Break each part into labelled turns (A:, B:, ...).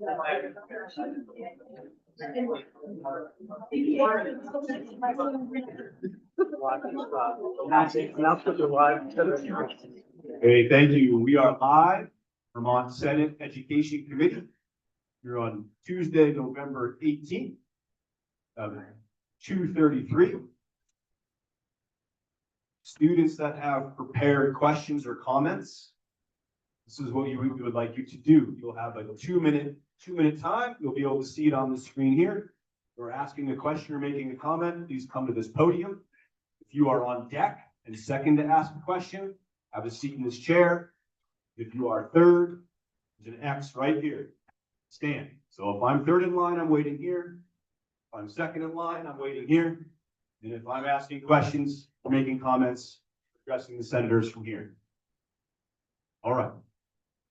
A: Hey, thank you. We are live, Vermont Senate Education Committee. You're on Tuesday, November 18th, 2:33. Students that have prepared questions or comments, this is what we would like you to do. You'll have like a two-minute time. You'll be able to see it on the screen here. If you're asking a question or making a comment, please come to this podium. If you are on deck and second to ask a question, have a seat in this chair. If you are third, there's an X right here. Stand. So if I'm third in line, I'm waiting here. If I'm second in line, I'm waiting here. And if I'm asking questions or making comments, addressing the senators from here. All right.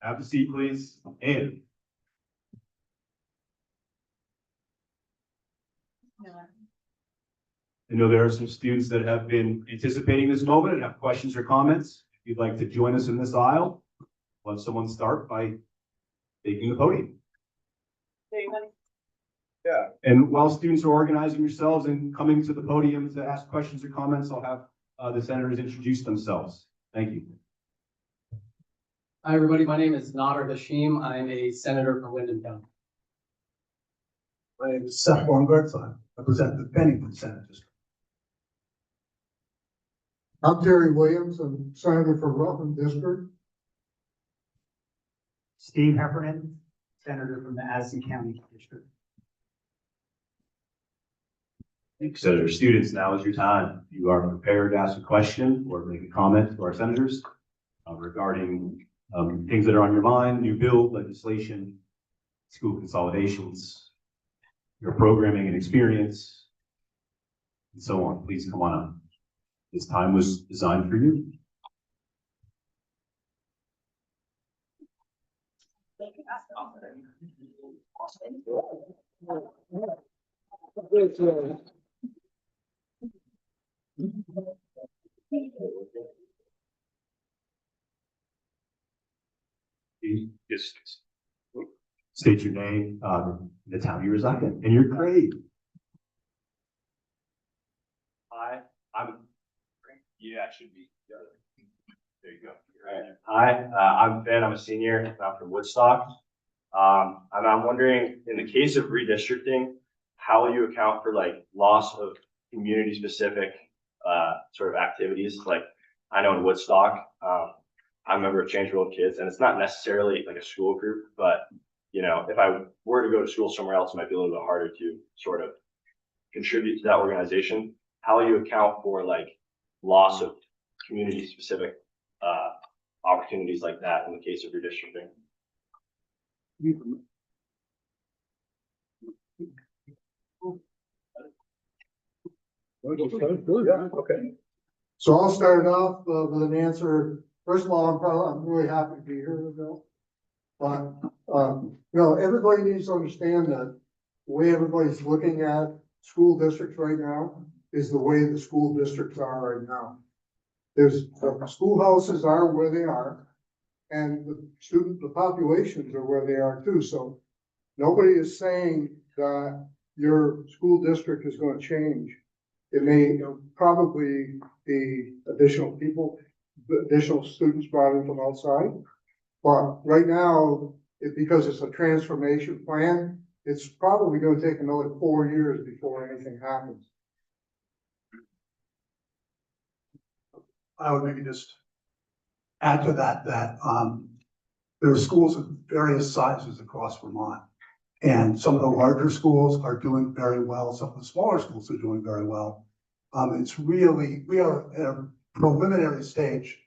A: Have a seat, please. And I know there are some students that have been anticipating this moment and have questions or comments. If you'd like to join us in this aisle, let someone start by taking the podium. Yeah. And while students are organizing yourselves and coming to the podium to ask questions or comments, I'll have the senators introduce themselves. Thank you.
B: Hi, everybody. My name is Nader Hashim. I'm a senator from Wyndham County.
C: My name is Seth Longard. I represent the Bennington Senate District.
D: I'm Terry Williams. I'm senator for Rutland District.
E: Steve Heffernan, senator from the Addison County District.
A: Thank you, Senator. Students, now is your time. If you are prepared to ask a question or make a comment to our senators regarding things that are on your mind, new bill, legislation, school consolidations, your programming and experience, and so on, please come on up. This time was designed for you. Just state your name, the town you reside in, and your grade.
F: Hi, yeah, it should be. There you go. Hi, I'm Ben. I'm a senior. I'm from Woodstock. And I'm wondering, in the case of redistricting, how will you account for like loss of community-specific sort of activities? Like, I know in Woodstock, I'm a member of Change World Kids, and it's not necessarily like a school group, but you know, if I were to go to school somewhere else, it might be a little bit harder to sort of contribute to that organization. How will you account for like loss of community-specific opportunities like that in the case of redistricting?
D: Okay. So I'll start off with an answer. First of all, I'm really happy to be here, Bill. But everybody needs to understand that the way everybody's looking at school districts right now is the way the school districts are right now. The schoolhouses are where they are, and the populations are where they are too. So nobody is saying that your school district is going to change. It may probably be additional people, additional students brought in from outside. But right now, because it's a transformation plan, it's probably going to take another 4 years before anything happens.
C: I would maybe just add to that, there are schools of various sizes across Vermont. And some of the larger schools are doing very well. Some of the smaller schools are doing very well. It's really, we are at a preliminary stage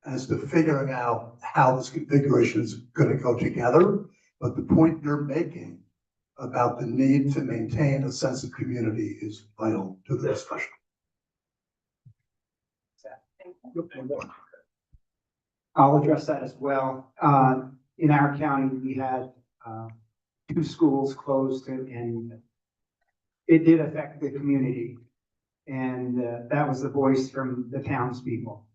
C: as to figuring out how this configuration is going to go together. But the point you're making about the need to maintain a sense of community is vital to the discussion.
E: I'll address that as well. In our county, we had 2 schools closed, and it did affect the community. And that was the voice from the townspeople.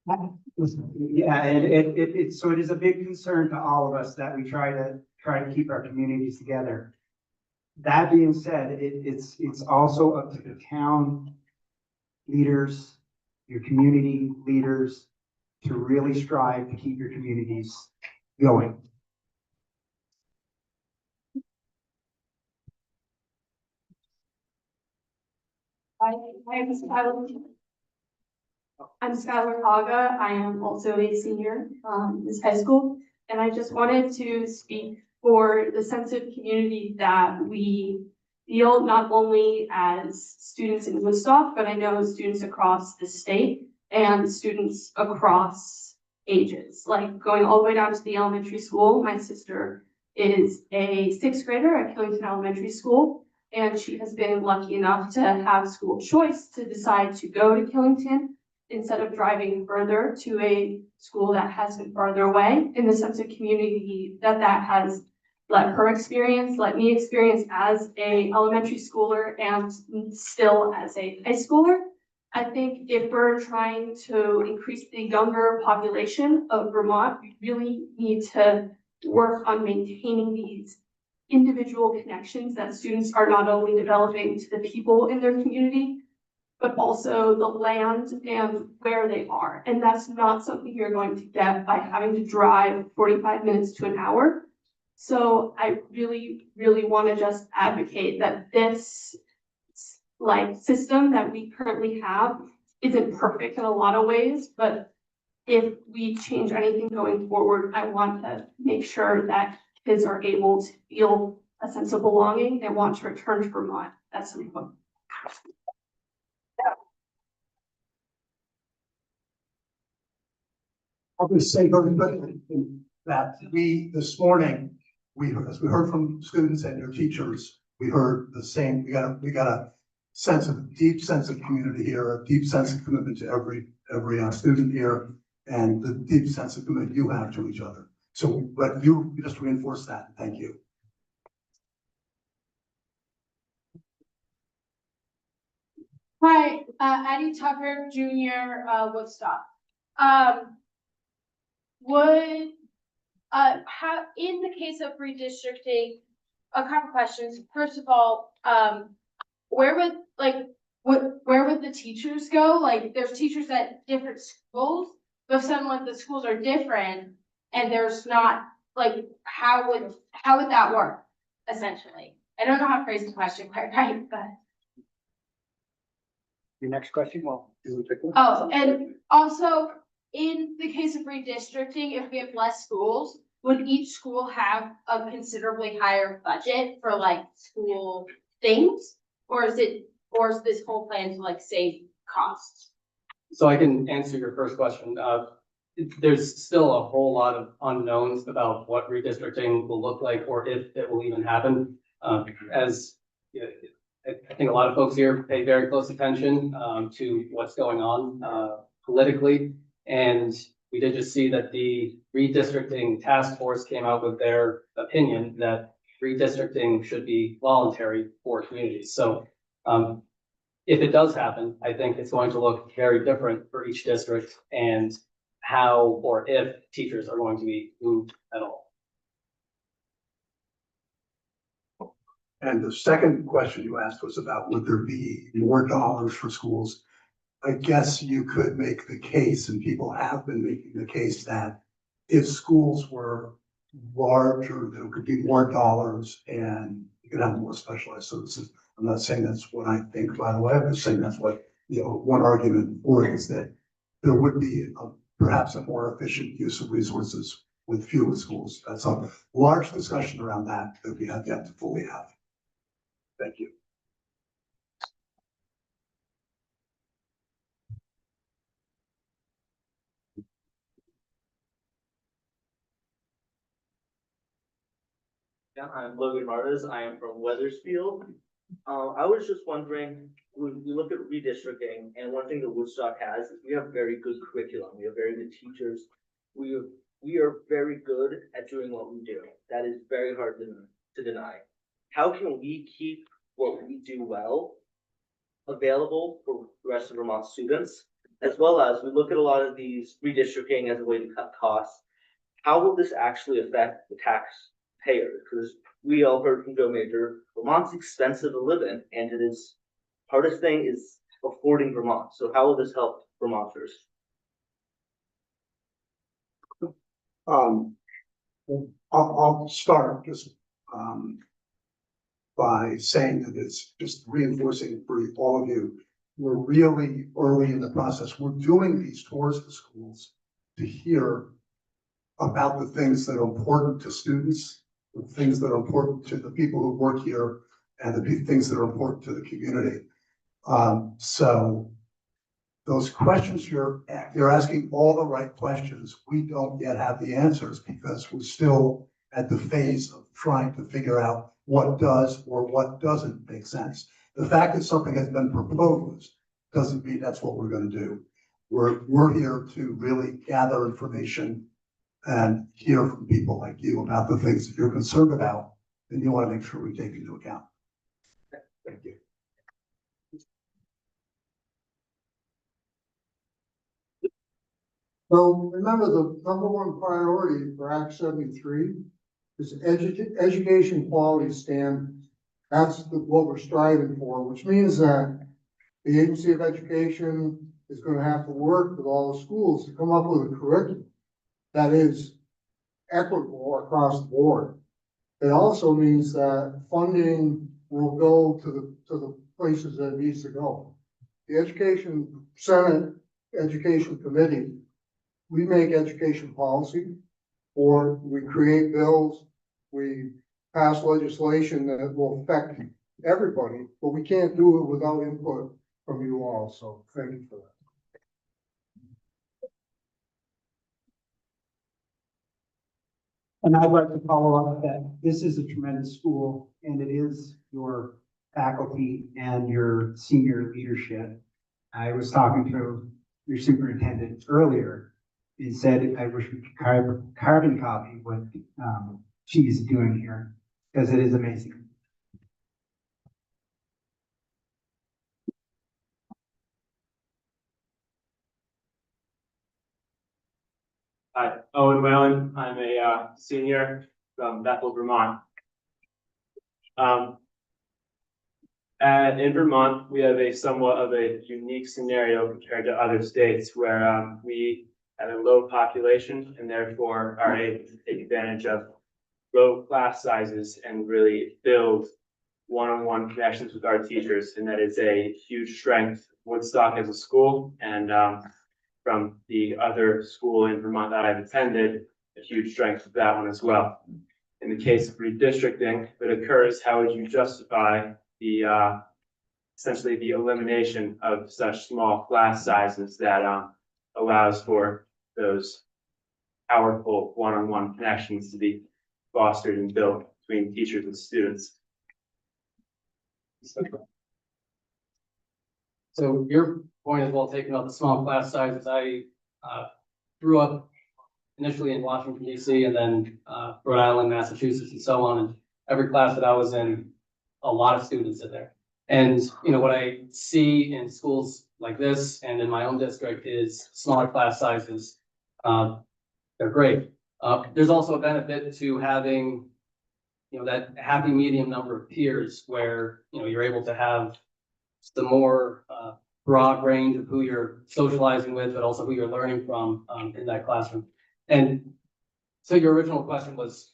E: Yeah, and so it is a big concern to all of us that we try to keep our communities together. That being said, it's also up to the town leaders, your community leaders, to really strive to keep your communities going.
G: Hi, I'm Skylar. I'm Skylar Haga. I am also a senior in this high school, and I just wanted to speak for the sense of community that we feel not only as students in Woodstock, but I know students across the state and students across ages, like going all the way down to the elementary school. My sister is a sixth grader at Killington Elementary School, and she has been lucky enough to have school choice to decide to go to Killington instead of driving further to a school that has been farther away, in the sense of community that has let her experience, let me experience as a elementary schooler and still as a high schooler. I think if we're trying to increase the younger population of Vermont, we really need to work on maintaining these individual connections that students are not only developing to the people in their community, but also the land and where they are. And that's not something you're going to get by having to drive 45 minutes to an hour. So I really, really want to just advocate that this system that we currently have isn't perfect in a lot of ways, but if we change anything going forward, I want to make sure that kids are able to feel a sense of belonging and want to return to Vermont at some point.
C: I'll just say very quickly that this morning, as we heard from students and your teachers, we heard the same, we got a deep sense of community here, a deep sense of commitment to every student here, and the deep sense of commitment you have to each other. So, but you just reinforce that. Thank you.
H: Hi, Addie Tucker, Junior, Woodstock. How, in the case of redistricting, a couple questions. First of all, where would the teachers go? Like, there's teachers at different schools, but if the schools are different and there's not, like, how would that work, essentially? I don't know how to phrase the question quite right, but.
E: Your next question, well,
H: Oh, and also, in the case of redistricting, if we have less schools, would each school have a considerably higher budget for like school things? Or is this whole plan to like save costs?
B: So I can answer your first question. There's still a whole lot of unknowns about what redistricting will look like or if it will even happen. As I think a lot of folks here pay very close attention to what's going on politically. And we did just see that the redistricting task force came out with their opinion that redistricting should be voluntary for communities. So if it does happen, I think it's going to look very different for each district and how or if teachers are going to be moved at all.
C: And the second question you asked was about would there be more dollars for schools? I guess you could make the case, and people have been making the case, that if schools were larger, there could be more dollars and you could have more specialized services. I'm not saying that's what I think, by the way. I'm just saying that's what, one argument for it is that there would be perhaps a more efficient use of resources with fewer schools. That's a large discussion around that we have yet to fully have. Thank you.
I: Yeah, I'm Logan Martis. I am from Weathersfield. I was just wondering, we look at redistricting, and one thing that Woodstock has is we have very good curriculum. We have very good teachers. We are very good at doing what we do. That is very hard to deny. How can we keep what we do well available for the rest of Vermont students as well as we look at a lot of these redistricting as a way to cut costs. How will this actually affect the taxpayer? Because we all heard from Joe Major, Vermont's expensive to live in, and it is, hardest thing is affording Vermont. So how will this help Vermonters?
C: I'll start just, by saying that it's just reinforcing for all of you. We're really early in the process. We're doing these tours to schools to hear about the things that are important to students, the things that are important to the people who work here, and the things that are important to the community. So those questions you're asking all the right questions. We don't yet have the answers because we're still at the phase of trying to figure out what does or what doesn't make sense. The fact that something has been proposed doesn't mean that's what we're going to do. We're here to really gather information and hear from people like you about the things that you're concerned about, and you want to make sure we take into account. Thank you.
D: So remember, the number one priority for Act 73 is education quality standards. That's what we're striving for, which means that the Agency of Education is going to have to work with all the schools to come up with a curriculum that is equitable across the board. It also means that funding will go to the places that it needs to go. The Education Senate Education Committee, we make education policy, or we create bills, we pass legislation that will affect everybody, but we can't do it without input from you all, so thank you for that.
E: And I'd like to follow up that this is a tremendous school, and it is your faculty and your senior leadership. I was talking to your superintendent earlier, and said, I wish we could carbon copy what she's doing here, because it is amazing.
F: Hi, Owen Whalen. I'm a senior from Bethel, Vermont. And in Vermont, we have a somewhat of a unique scenario compared to other states where we have a low population and therefore are able to take advantage of low class sizes and really build one-on-one connections with our teachers. And that is a huge strength of Woodstock as a school, and from the other school in Vermont that I've attended, a huge strength of that one as well. In the case of redistricting, if it occurs, how would you justify the essentially the elimination of such small class sizes that allows for those powerful one-on-one connections to be fostered and built between teachers and students?
B: So your point is well taken about the small class sizes. I grew up initially in Washington DC, and then Rhode Island, Massachusetts, and so on. And every class that I was in, a lot of students in there. And you know what I see in schools like this and in my own district is smaller class sizes. They're great. There's also a benefit to having, you know, that happy medium number of peers where, you know, you're able to have the more broad range of who you're socializing with, but also who you're learning from in that classroom. And so your original question was,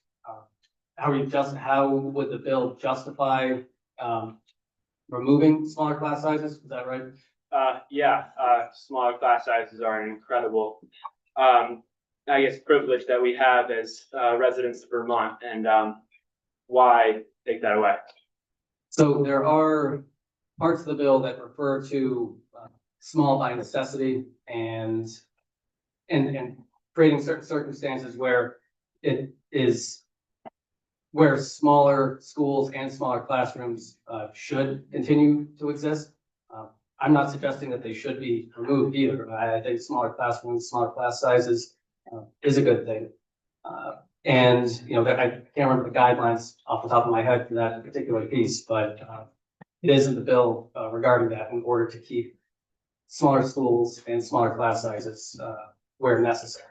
B: how would the bill justify removing smaller class sizes? Is that right?
F: Yeah, smaller class sizes are an incredible, I guess, privilege that we have as residents of Vermont, and why take that away?
B: So there are parts of the bill that refer to small by necessity and creating certain circumstances where it is where smaller schools and smaller classrooms should continue to exist. I'm not suggesting that they should be removed either. I think smaller classrooms, smaller class sizes is a good thing. And, you know, I can't remember the guidelines off the top of my head for that particular piece, but it is in the bill regarding that in order to keep smaller schools and smaller class sizes, where necessary.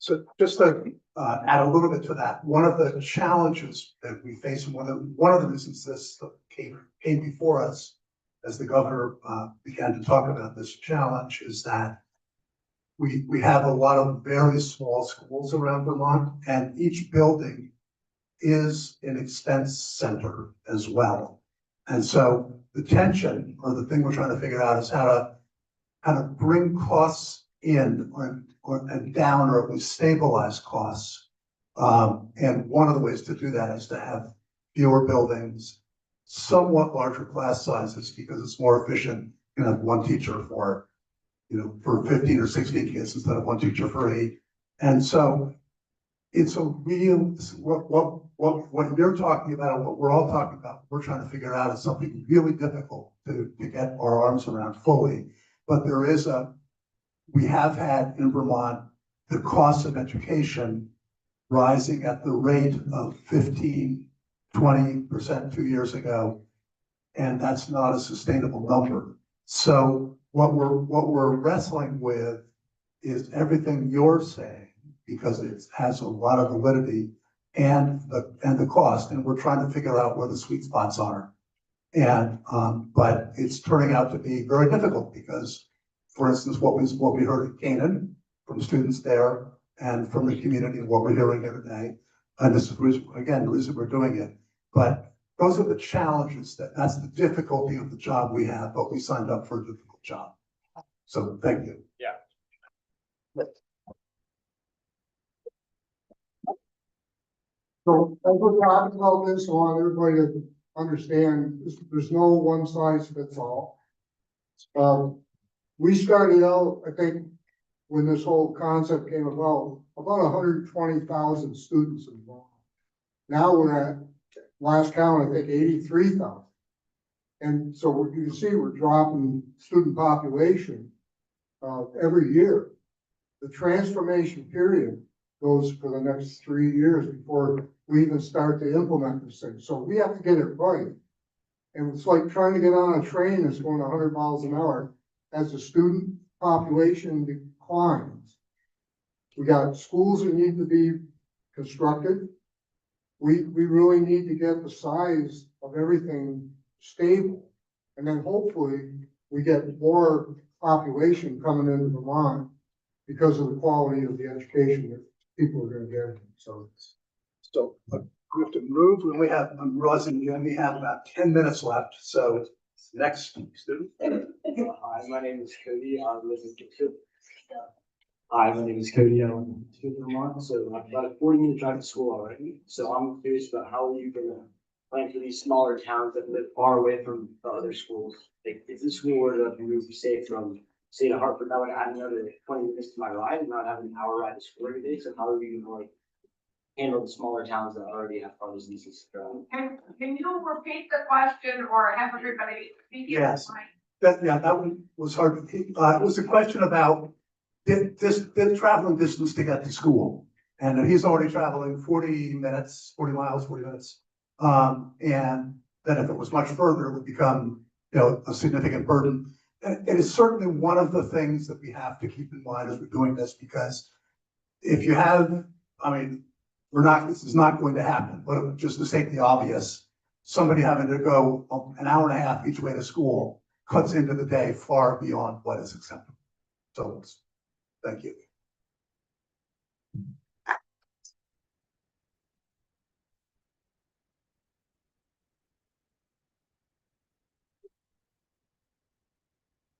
C: So just to add a little bit to that, one of the challenges that we face, and one of the reasons this came before us as the governor began to talk about this challenge is that we have a lot of very small schools around Vermont, and each building is an expense center as well. And so the tension, or the thing we're trying to figure out, is how to bring costs in and down, or at least stabilize costs. And one of the ways to do that is to have fewer buildings, somewhat larger class sizes, because it's more efficient. You can have one teacher for 15 or 16 kids instead of one teacher for 8. And so it's a real, what you're talking about and what we're all talking about, we're trying to figure out is something really difficult to get our arms around fully. But we have had in Vermont, the cost of education rising at the rate of 15, 20% 2 years ago. And that's not a sustainable number. So what we're wrestling with is everything you're saying, because it has a lot of validity and the cost, and we're trying to figure out where the sweet spots are. And but it's turning out to be very difficult because, for instance, what we heard at Canaan from students there and from the community, what we're hearing here today, and this is the reason we're doing it. But those are the challenges. That's the difficulty of the job we have, but we signed up for a difficult job. So thank you.
F: Yeah.
D: So as we're talking about this, I want everybody to understand, there's no one size fits all. We started out, I think, when this whole concept came about 120,000 students involved. Now we're at, last count, I think 83,000. And so you can see we're dropping student population every year. The transformation period goes for the next 3 years before we even start to implement this thing. So we have to get it right. And it's like trying to get on a train that's going 100 miles an hour. As the student population declines, we got schools that need to be constructed. We really need to get the size of everything stable. And then hopefully we get more population coming into Vermont because of the quality of the education that people are gonna get. So
C: We have to move. We only have, I'm realizing we only have about 10 minutes left. So next student.
J: Hi, my name is Cody. I live in Kitchener. Hi, my name is Cody. I live in Kitchener, Vermont. So I've got a 40-minute drive to school already. So I'm curious about how are you gonna plan for these smaller towns that live far away from the other schools? Like, if the school were to move, say, to Hartford, that would add another 20 minutes to my ride and not have an hour ride to school every day. So how are you gonna handle the smaller towns that already have far distances to drive?
K: Can you repeat the question or have everybody? repeat it?
C: Yes. That one was hard. It was a question about did traveling distance to get to school. And he's already traveling 40 miles, 40 minutes. And then if it was much further, it would become, a significant burden. And it is certainly one of the things that we have to keep in mind as we're doing this, because if you have, this is not going to happen, but just to state the obvious, somebody having to go an hour and a half each way to school cuts into the day far beyond what is acceptable. So, thank you.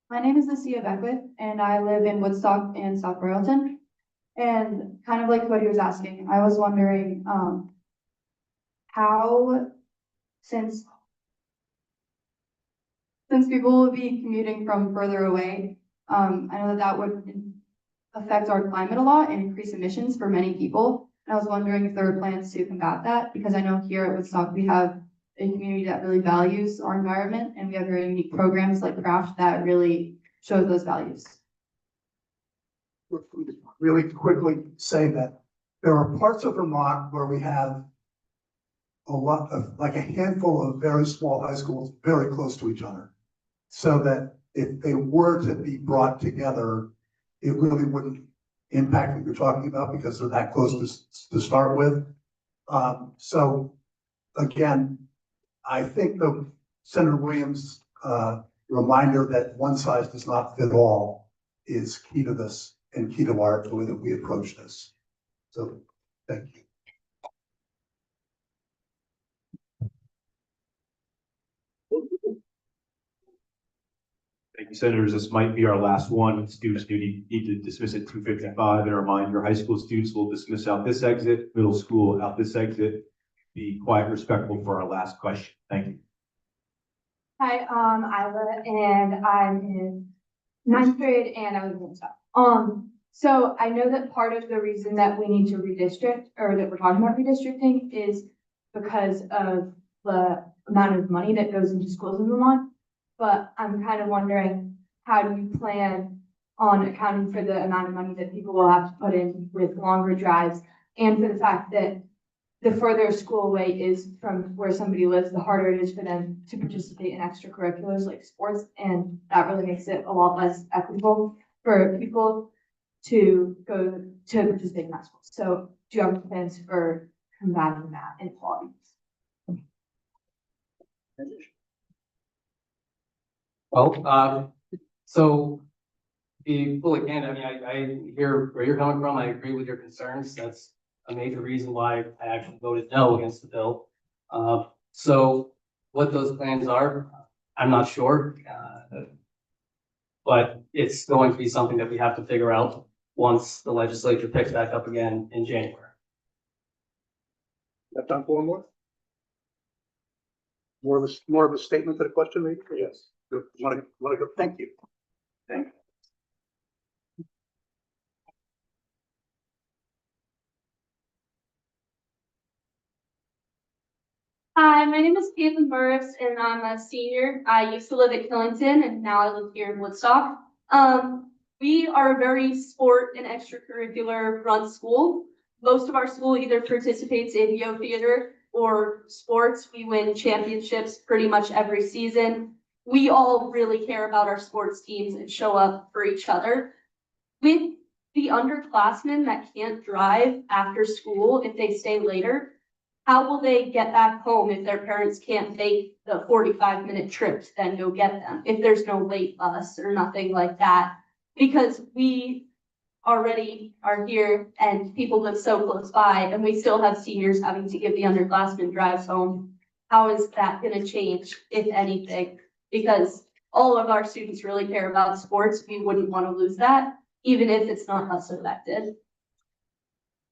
G: My name is Lucia Beckwith, and I live in Woodstock and South Royalton. And kind of like what he was asking, I was wondering, how, since people will be commuting from further away, I know that would affect our climate a lot and increase emissions for many people. And I was wondering if there were plans to combat that, because I know here at Woodstock, we have a community that really values our environment, and we have very unique programs like Craft that really show those values.
C: Really quickly say that there are parts of Vermont where we have a lot of, like a handful of very small high schools very close to each other. So that if they were to be brought together, it really wouldn't impact what you're talking about because they're that close to start with. So again, I think the Senator Williams, reminder that one size does not fit all is key to this and key to the way that we approach this. So, thank you.
A: Thank you, Senators. This might be our last one. Students do need to dismiss at 2:55. And a reminder, high school students will dismiss out this exit, middle school out this exit. Be quiet, respectful for our last question. Thank you.
G: Hi, Isla, and I'm in ninth grade and I live in Woodstock. So I know that part of the reason that we need to redistrict, or that we're talking about redistricting, is because of the amount of money that goes into schools in Vermont. But I'm kind of wondering, how do you plan on accounting for the amount of money that people will have to put in with longer drives? And for the fact that the further a school away is from where somebody lives, the harder it is for them to participate in extracurriculars like sports. And that really makes it a lot less equitable for people to go to participate in that school. So do you have plans for combating that inequality?
B: Well, so be fully candid, I mean, I hear where you're coming from. I agree with your concerns. That's a major reason why I actually voted no against the bill. So what those plans are, I'm not sure. But it's going to be something that we have to figure out once the legislature picks back up again in January.
C: Have time for one more? More of a statement to the question, maybe? Yes. Want to go? Thank you. Thank you.
G: Hi, my name is Caitlin Burris and I'm a senior. I used to live at Killington and now I live here in Woodstock. We are a very sport and extracurricular run school. Most of our school either participates in Yo Theater or sports. We win championships pretty much every season. We all really care about our sports teams and show up for each other. With the underclassmen that can't drive after school, if they stay later, how will they get back home if their parents can't make the 45-minute trip to then go get them? If there's no late bus or nothing like that, because we already are here and people live so close by and we still have seniors having to give the underclassmen drives home. How is that gonna change, if anything? Because all of our students really care about sports. We wouldn't want to lose that, even if it's not us elected.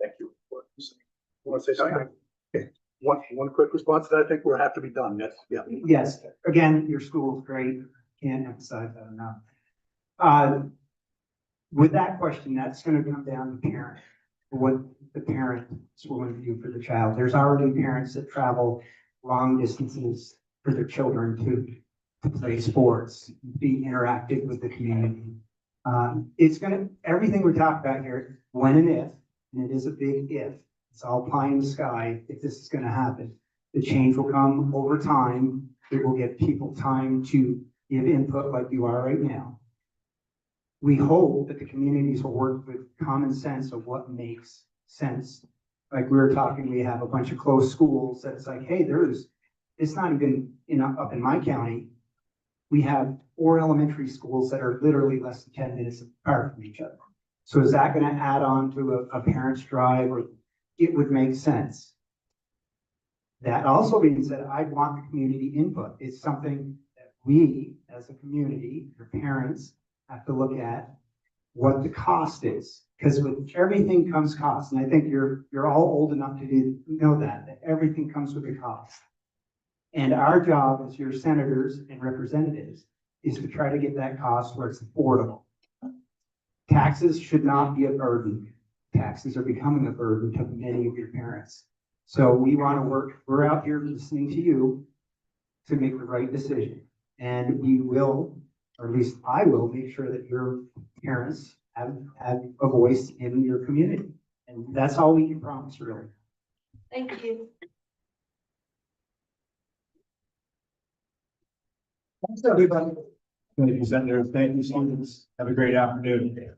C: Thank you. Want to say something? Okay. One quick response that I think we'll have to be done. Yes. Yeah.
E: Yes, again, your school is great. Can't emphasize that enough. With that question, that's gonna come down to parent, what the parent is willing to do for the child. There's already parents that travel long distances for their children to play sports, be interactive with the community. It's everything we're talking about here, when and if, and it is a big if, it's all pie in the sky if this is gonna happen. The change will come over time. It will give people time to give input like you are right now. We hope that the communities will work with common sense of what makes sense. Like we were talking, we have a bunch of close schools that it's like, hey, it's not even up in my county. We have 4 elementary schools that are literally less than 10 minutes apart from each other. So is that gonna add on to a parent's drive, or it would make sense? That also being said, I want the community input. It's something that we, as a community, your parents, have to look at what the cost is. Because with everything comes cost, and I think you're all old enough to know that everything comes with a cost. And our job as your senators and representatives is to try to get that cost where it's affordable. Taxes should not be a burden. Taxes are becoming a burden to many of your parents. So we want to work, we're out here listening to you to make the right decision. And we will, or at least I will, make sure that your parents have a voice in your community. And that's all we can promise, really.
G: Thank you.
D: Thanks, everybody.
A: Thank you, Senator. Thank you, students. Have a great afternoon.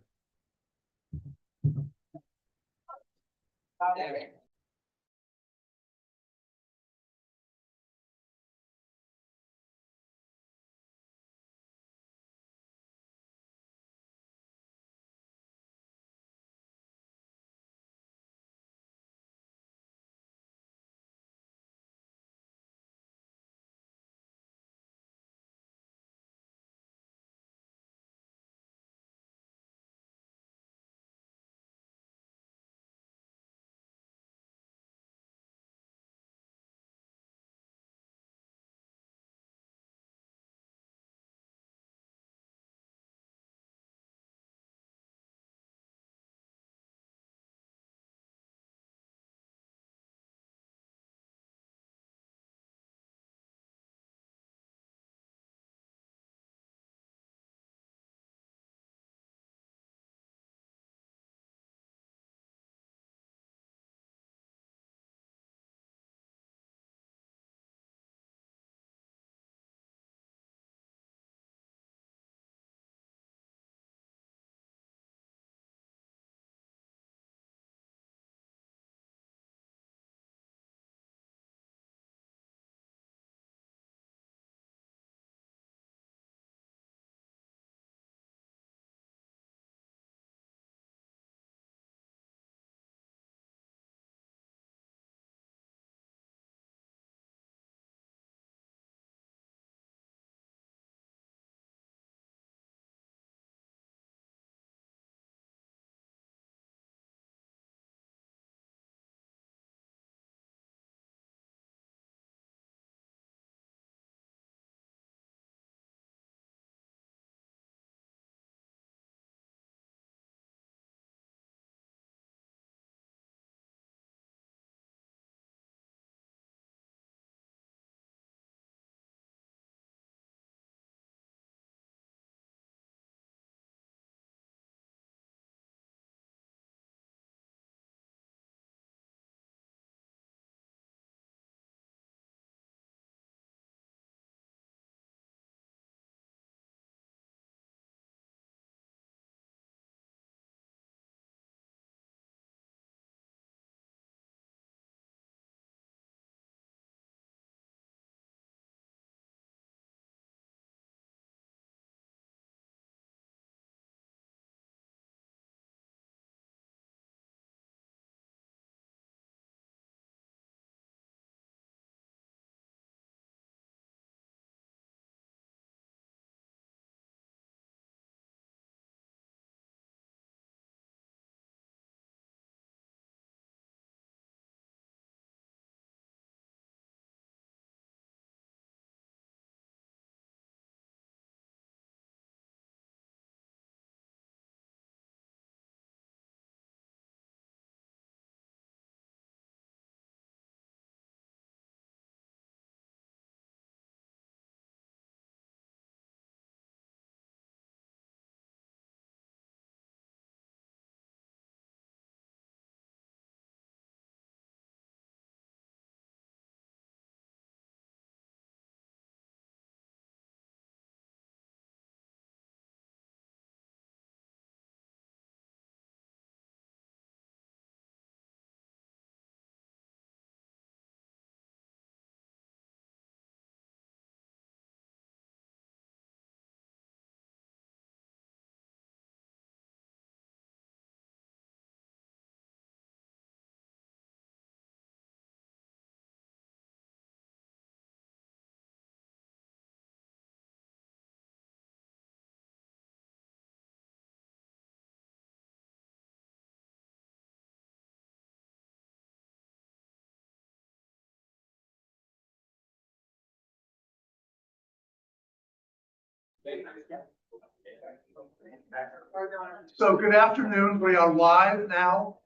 C: So good afternoon. We are live now.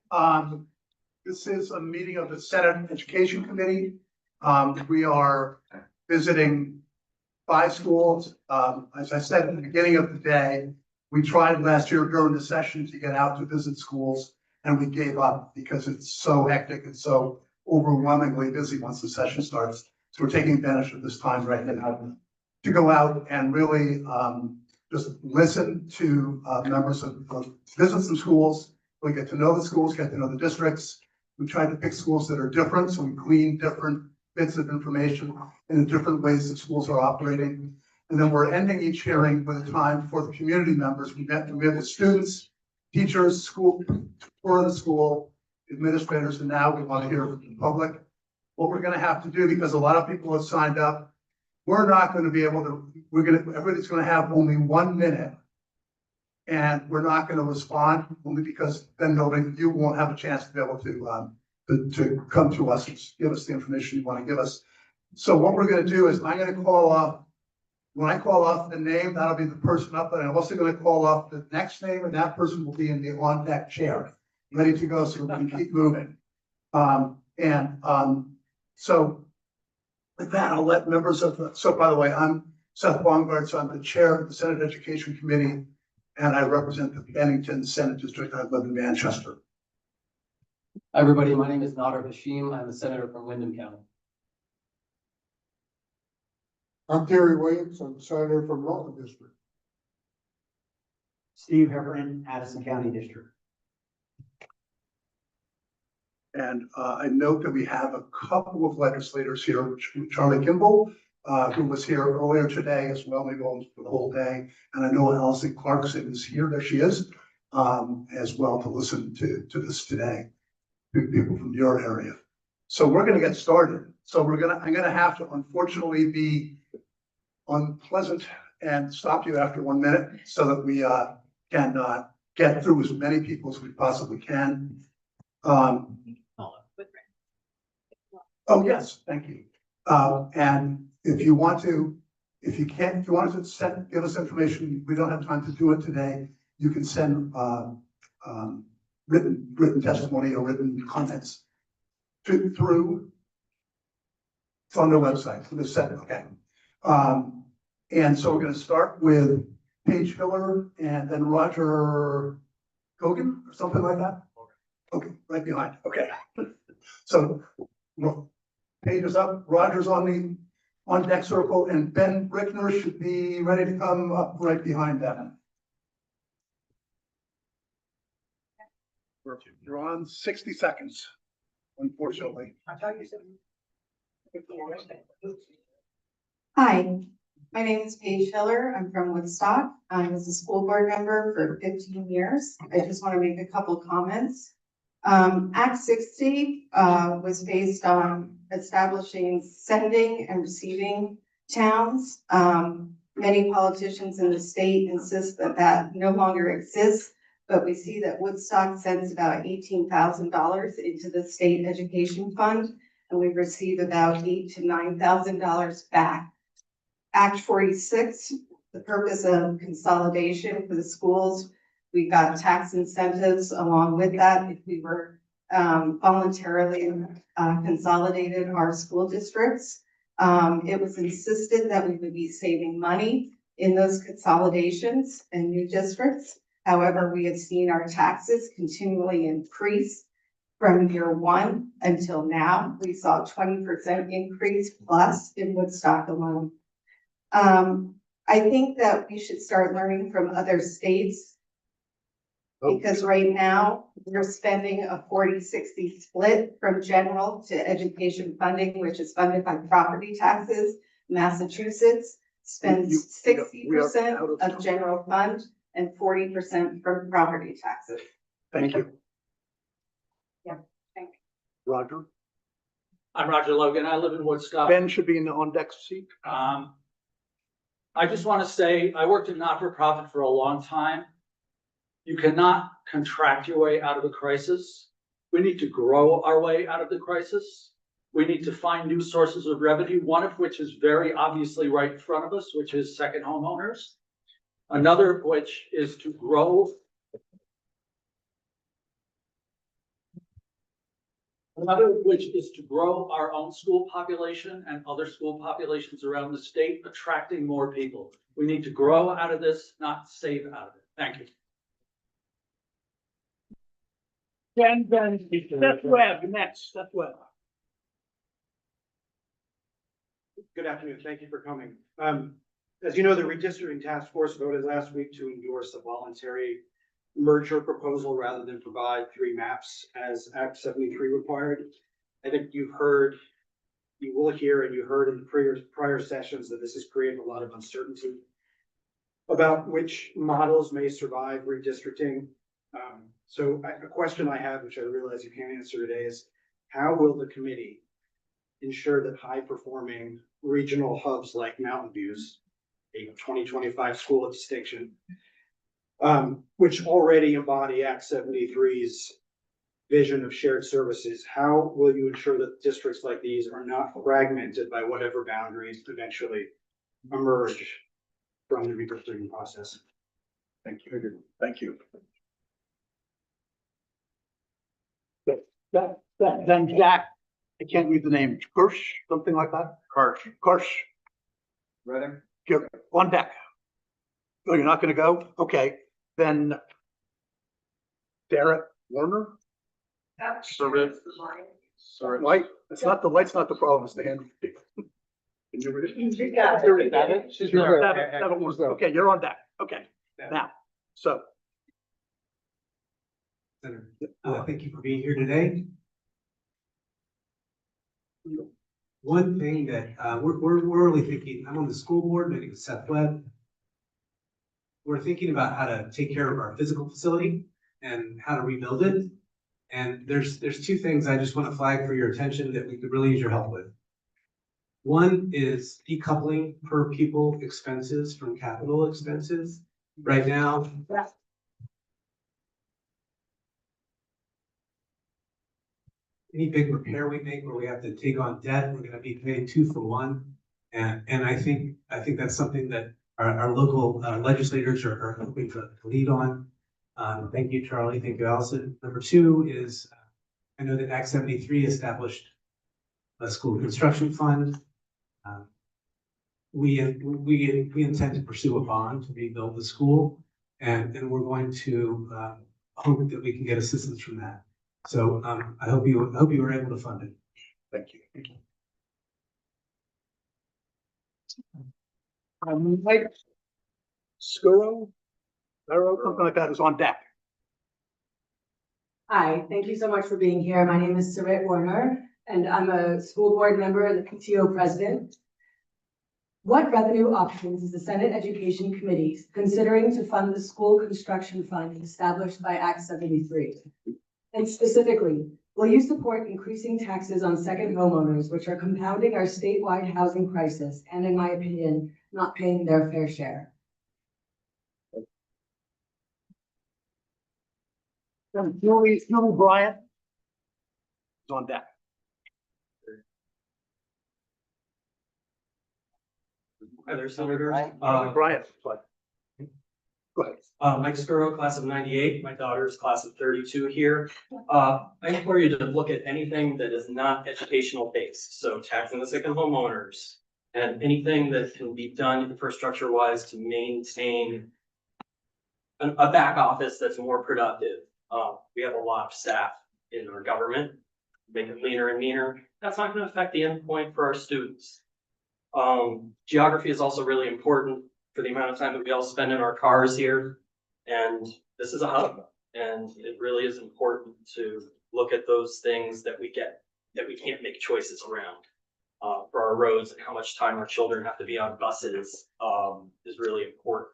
C: This is a meeting of the Senate Education Committee. We are visiting 5 schools. As I said at the beginning of the day, we tried last year during the session to get out to visit schools, and we gave up because it's so hectic and so overwhelmingly busy once the session starts. So we're taking advantage of this time right now to go out and really just listen to, members visit some schools. We get to know the schools, get to know the districts. We try to pick schools that are different, so we glean different bits of information in the different ways that schools are operating. And then we're ending each hearing with a time for the community members. We have the students, teachers, school, tour of the school, administrators, and now we want to hear from the public. What we're gonna have to do, because a lot of people have signed up, we're not gonna be able to, everybody's gonna have only 1 minute. And we're not gonna respond, only because then you won't have a chance to be able to come to us and give us the information you want to give us. So what we're gonna do is I'm gonna call off, when I call off the name, that'll be the person up, but I'm also gonna call off the next name, and that person will be in the on-deck chair, ready to go, so we can keep moving. So with that, I'll let members of so by the way, I'm Seth Baumgart, so I'm the chair of the Senate Education Committee, and I represent the Bennington Senate District. I live in Manchester.
B: Hi, everybody. My name is Nader Hashim. I'm a senator from Windham County.
D: I'm Terry Williams, I'm senator from Rutland District.
E: Steve Heffernan, Addison County District.
C: And I note that we have a couple of legislators here, Charlie Kimball, who was here earlier today as well, maybe almost for the whole day. And I know Allison Clarkson is here, there she is, as well, to listen to this today, people from your area. So we're gonna get started. So I'm gonna have to unfortunately be unpleasant and stop you after 1 minute so that we can get through as many people as we possibly can. Oh, yes, thank you. And if you want to give us information, we don't have time to do it today. You can send written testimony or written comments through. It's on their website, for the Senate, okay. And so we're gonna start with Paige Hiller and then Roger Kogan or something like that? Okay, right behind, okay. So Paige is up, Roger's on deck circle, and Ben Brickner should be ready to come up right behind them. You're on 60 seconds, unfortunately.
L: Hi, my name is Paige Hiller. I'm from Woodstock. I was a school board member for 15 years. I just want to make a couple comments. Act 60 was based on establishing sending and receiving towns. Many politicians in the state insist that that no longer exists, but we see that Woodstock sends about $18,000 into the state education fund, and we receive about $8,000 to $9,000 back. Act 46, the purpose of consolidation for the schools, we got tax incentives along with that if we were voluntarily consolidated our school districts. It was insisted that we would be saving money in those consolidations and new districts. However, we have seen our taxes continually increase from year one until now. We saw a 20% increase plus in Woodstock alone. I think that we should start learning from other states, because right now we're spending a 40-60 split from general to education funding, which is funded by property taxes. Massachusetts spends 60% of general fund and 40% from property taxes.
C: Thank you.
L: Yeah, thank you.
C: Roger.
M: I'm Roger Logan. I live in Woodstock.
C: Ben should be in the on deck seat.
M: I just want to say, I worked in not-for-profit for a long time. You cannot contract your way out of a crisis. We need to grow our way out of the crisis. We need to find new sources of revenue, one of which is very obviously right in front of us, which is second homeowners. Another of which is to grow. Another of which is to grow our own school population and other school populations around the state, attracting more people. We need to grow out of this, not save out of it. Thank you.
C: Seth Webb, next, Seth Webb.
N: Good afternoon. Thank you for coming.
J: as you know, the redistricting task force voted last week to endorse a voluntary merger proposal rather than provide 3 maps as Act 73 required. I think you will hear and you heard in prior sessions that this has created a lot of uncertainty about which models may survive redistricting. So a question I have, which I realize you can't answer today, is how will the committee ensure that high-performing regional hubs like Mountain View's, a 2025 school of distinction, which already embody Act 73's vision of shared services, how will you ensure that districts like these are not fragmented by whatever boundaries eventually emerge from the redistricting process?
C: Thank you. Thank you. Then Jack, I can't read the name, Kirsch, something like that? Kirsch.
J: Ready?
C: You're on deck. Oh, you're not gonna go? Okay, then Sarah Warner?
K: Sorry.
C: Light, it's not the light's not the problem, it's the hand. Can you read it?
K: You got it.
J: She's
C: Okay, you're on deck. Okay, now, so.
E: Senator, thank you for being here today. One thing that we're really thinking, I'm on the school board, maybe with Seth Webb. We're thinking about how to take care of our physical facility and how to rebuild it. And there's 2 things I just want to flag for your attention that we could really use your help with. One is decoupling per pupil expenses from capital expenses. Right now, any big repair we make where we have to take on debt, we're gonna be paying 2 for 1. And I think that's something that our local legislators are hoping to lead on. Thank you, Charlie. Thank you, Allison. Number 2 is, I know that Act 73 established a school construction fund. We intend to pursue a bond to rebuild the school, and we're going to hope that we can get assistance from that. So I hope you were able to fund it.
C: Thank you. Mike Scuro, something like that is on deck.
N: Hi, thank you so much for being here. My name is Sarit Warner, and I'm a school board member and the PTO president. What revenue options is the Senate Education Committee considering to fund the school construction fund established by Act 73? And specifically, will you support increasing taxes on second homeowners, which are compounding our statewide housing crisis and, in my opinion, not paying their fair share?
C: Julie Bryant is on deck.
B: Hi there, Senator.
C: Bryant, but. Go ahead.
B: Mike Scuro, class of 98. My daughter's class of 32 here. I implore you to look at anything that is not educational based. So taxing the second homeowners and anything that can be done infrastructure wise to maintain a back office that's more productive. We have a lot of staff in our government, make it leaner and meaner. That's not going to affect the endpoint for our students. Geography is also really important for the amount of time that we all spend in our cars here. And this is a hub, and it really is important to look at those things that we can't make choices around. For our roads and how much time our children have to be on buses is really important.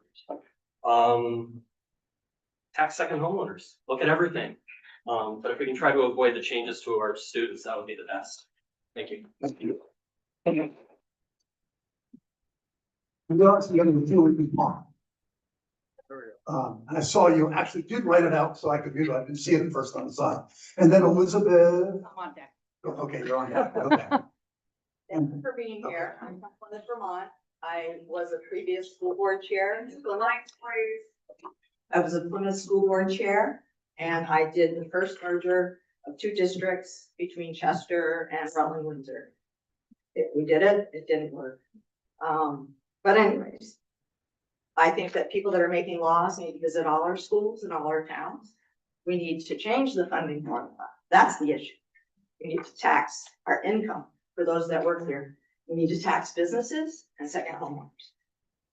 B: Tax second homeowners, look at everything. But if we can try to avoid the changes to our students, that would be the best. Thank you.
C: Thank you. And I saw you actually did write it out so I could read it. I didn't see it first on the side. And then Elizabeth.
L: I'm on deck.
C: Okay, you're on deck. Okay.
L: Thank you for being here. I'm from Plymouth, Vermont. I was a previous school board chair. I was a Plymouth school board chair, and I did the first merger of 2 districts between Chester and Rutland Windsor. We did it, it didn't work. But anyways, I think that people that are making laws need to visit all our schools and all our towns. We need to change the funding formula. That's the issue. We need to tax our income for those that work here. We need to tax businesses and second homeowners.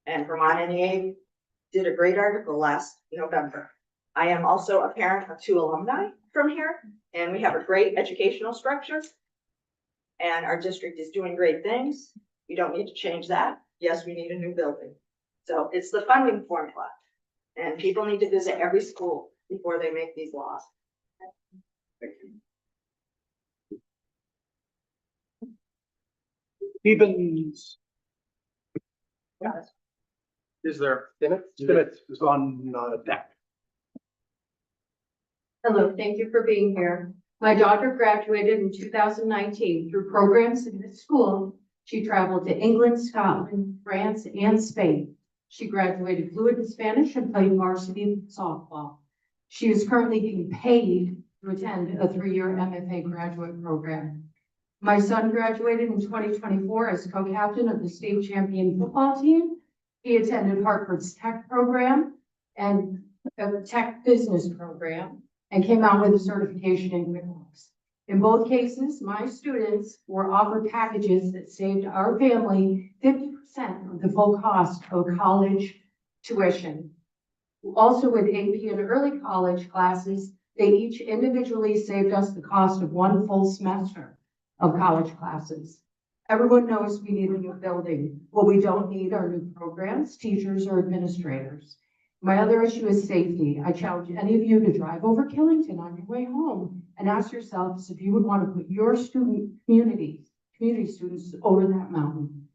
O: and Vermont NEA did a great article last November. I am also a parent of 2 alumni from here, and we have a great educational structure. And our district is doing great things. We don't need to change that. Yes, we need a new building. So it's the funding formula. And people need to visit every school before they make these laws.
C: Stevens.
A: Is there?
C: Stevens is on deck.
P: Hello, thank you for being here. My daughter graduated in 2019 through programs in this school. She traveled to England, Scotland, France, and Spain. She graduated fluent in Spanish and played varsity softball. She is currently being paid to attend a 3-year MFA graduate program. My son graduated in 2024 as co-captain of the state champion football team. He attended Hartford's tech program and a tech business program and came out with a certification in QuickBooks. In both cases, my students were offered packages that saved our family 50% of the full cost of college tuition. Also with AP and early college classes, they each individually saved us the cost of 1 full semester of college classes. Everyone knows we need a new building. What we don't need are new programs, teachers, or administrators. My other issue is safety. I challenge any of you to drive over Killington on your way home and ask yourselves if you would want to put your community students over that mountain.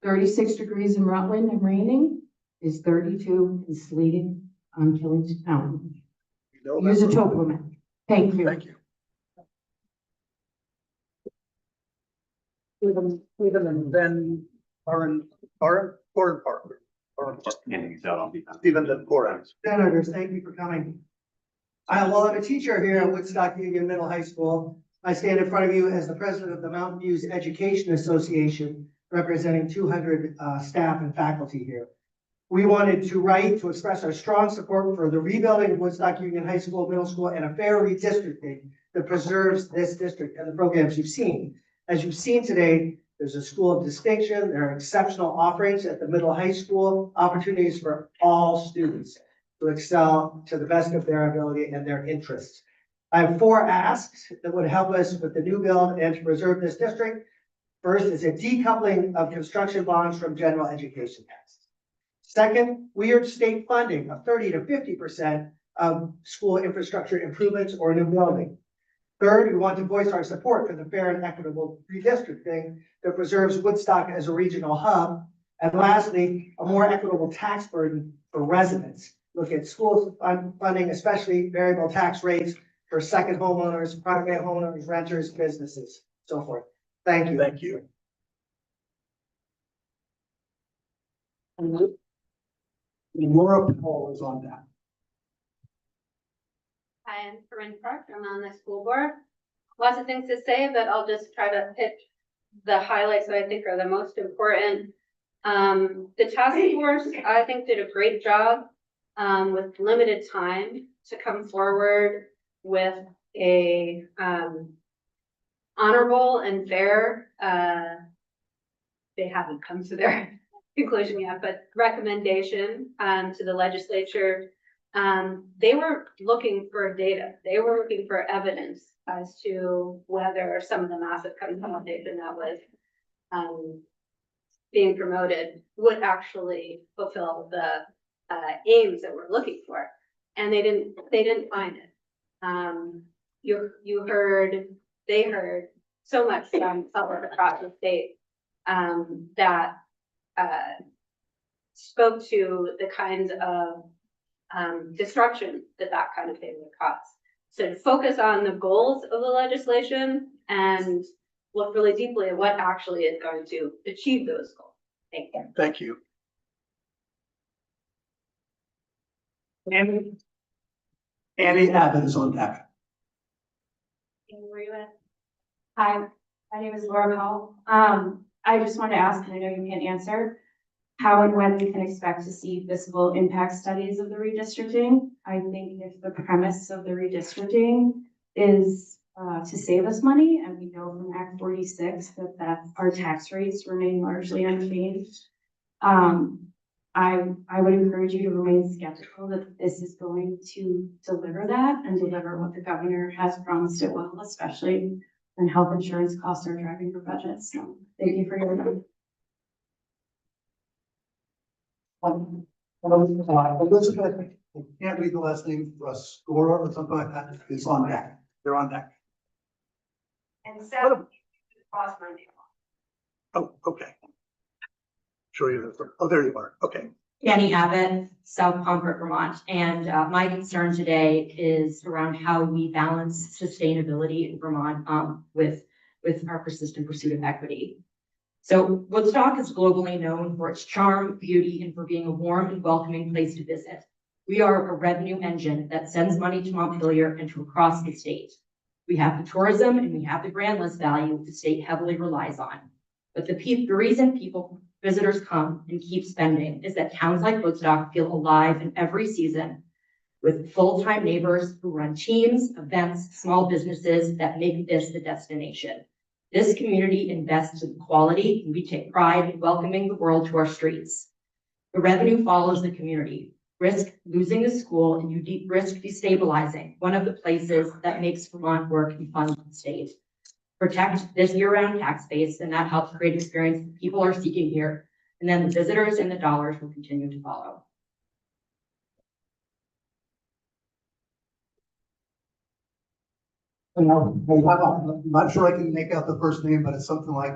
P: 36 degrees in Rutland and raining is 32 and sleeting on Killington Mountain. Use a tow limit. Thank you.
C: Thank you. And then Corin Parker. Stephen then Corin.
D: Senators, thank you for coming. I'm a teacher here at Woodstock Union Middle High School. I stand in front of you as the president of the Mountain Views Education Association, representing 200 staff and faculty here. We wanted to write to express our strong support for the rebuilding of Woodstock Union High School, Middle School, and a fair redistricting that preserves this district and the programs you've seen. As you've seen today, there's a school of distinction. There are exceptional offerings at the middle high school, opportunities for all students to excel to the best of their ability and their interests. I have 4 asks that would help us with the new build and to preserve this district. First is a decoupling of construction bonds from general education taxes. Second, we urge state funding of 30 to 50% of school infrastructure improvements or new building. Third, we want to voice our support for the fair and equitable redistricting that preserves Woodstock as a regional hub. And lastly, a more equitable tax burden for residents. Look at school funding, especially variable tax rates for second homeowners, primary homeowners, renters, businesses, so forth. Thank you.
C: Thank you. And Laura Paul is on that.
Q: Hi, I'm Corinne Park. I'm on the school board. Lots of things to say, but I'll just try to hit the highlights that I think are the most important. The task force, I think, did a great job with limited time to come forward with a honorable and fair, they haven't come to their conclusion yet, but recommendation to the legislature. They were looking for data. They were looking for evidence as to whether some of the massive consolidation that was being promoted would actually fulfill the aims that we're looking for. And they didn't find it. They heard so much from public across the state that spoke to the kinds of disruption that kind of thing would cause. So to focus on the goals of the legislation and look really deeply at what actually is going to achieve those goals. Thank you.
C: Thank you. Annie Abbott is on deck.
P: Hi, my name is Laura Powell. I just want to ask, and I know you can't answer, how and when we can expect to see visible impact studies of the redistricting. I think if the premise of the redistricting is to save us money, and we know from Act 46 that our tax rates remain largely unchanged. I would encourage you to remain skeptical that this is going to deliver that and deliver what the governor has promised it will, especially when health insurance costs are driving your budget. So thank you for your time.
C: Elizabeth, I can't read the last name, Score or something like that, is on deck. They're on deck.
K: And seven, cross my name.
C: Oh, okay. Sure you, oh, there you are. Okay.
R: Danny Abbott, South Concord, Vermont. And my concern today is around how we balance sustainability in Vermont with our persistent pursuit of equity. So Woodstock is globally known for its charm, beauty, and for being a warm and welcoming place to visit. We are a revenue engine that sends money to Montpelier and to across the state. We have the tourism and we have the grand list value the state heavily relies on. But the reason visitors come and keep spending is that towns like Woodstock feel alive in every season with full-time neighbors who run teams, events, small businesses that make this the destination. This community invests in quality and we take pride in welcoming the world to our streets. The revenue follows the community. Risk losing a school and you risk destabilizing one of the places that makes Vermont work and fund the state. Protect this year-round tax base, and that helps create experience that people are seeking here. And then the visitors and the dollars will continue to follow.
C: I'm not sure I can make out the first name, but it's something like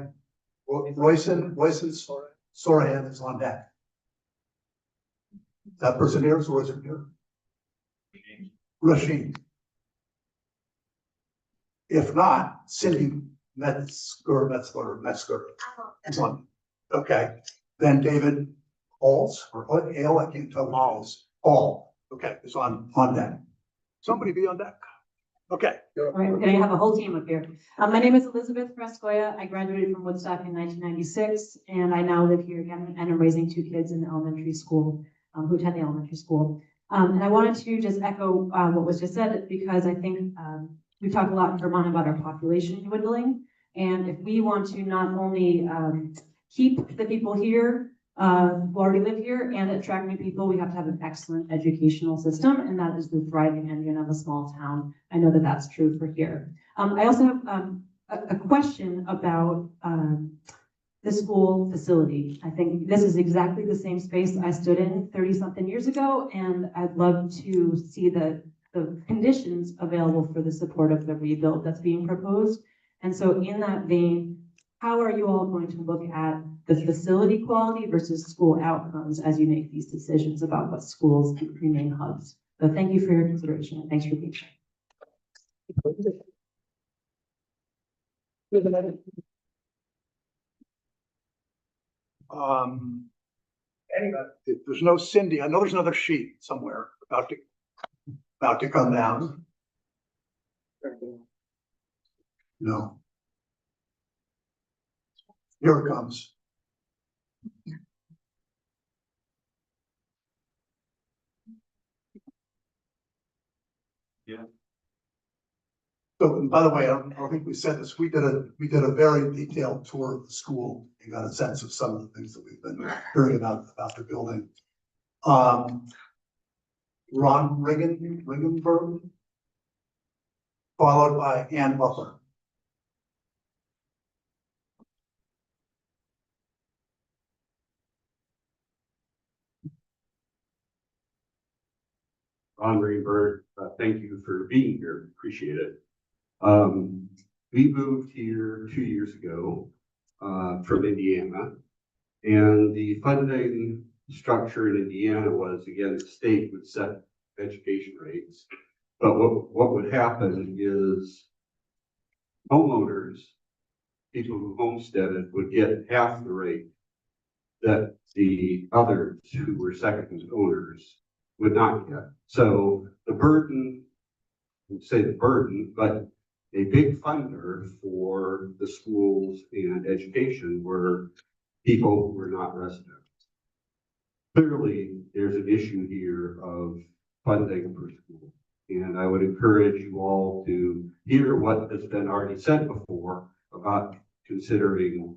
C: Royson Sorahan is on deck. That person here is Royson here. Rasheen. If not, Cindy Metzger is on. Okay, then David Halls or Ale, I can't tell Halls. Hall. Okay, is on deck. Somebody be on deck. Okay.
P: All right, we're gonna have a whole team up here. My name is Elizabeth Frescoya. I graduated from Woodstock in 1996, and I now live here again, and I'm raising two kids in the elementary school, who attend the elementary school. And I wanted to just echo what was just said, because I think we talk a lot in Vermont about our population dwindling. And if we want to not only keep the people here who already live here and attract new people, we have to have an excellent educational system, and that is the thriving engine of a small town. I know that that's true for here. I also have a question about the school facility. I think this is exactly the same space I stood in 30-something years ago, and I'd love to see the conditions available for the support of the rebuild that's being proposed. And so in that vein, how are you all going to look at the facility quality versus school outcomes as you make these decisions about what schools remain hubs? So thank you for your consideration, and thanks for being here.
C: Anyway, if there's no Cindy, I know there's another sheet somewhere about to come down. No. Here it comes.
A: Yeah.
C: So, and by the way, I don't think we said this. We did a very detailed tour of the school and got a sense of some of the things that we've been hearing about the building. Ron Ringenberg, followed by Ann Butler.
S: Ron Ringenberg, thank you for being here. Appreciate it. We moved here 2 years ago from Indiana, and the funding structure in Indiana was, again, the state would set education rates. But what would happen is homeowners, people who homesteaded, would get half the rate that the others who were second owners would not get. So the burden, I would say the burden, but a big funder for the schools and education were people who were not residents. Clearly, there's an issue here of funding for schools. And I would encourage you all to hear what has been already said before about considering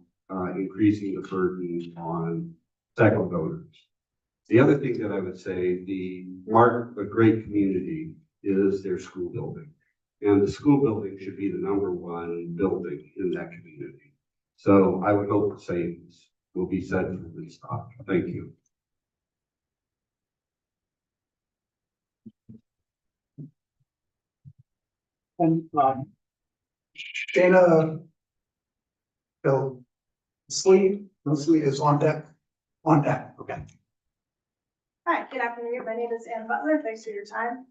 S: increasing the burden on second owners. The other thing that I would say, the mark of a great community is their school building. And the school building should be the #1 building in that community. So I would hope the same will be said for Woodstock. Thank you.
C: And, Shayna, Bill, Leslie is on deck, okay.
K: Hi, good afternoon. My name is Ann Butler. Thanks for your time.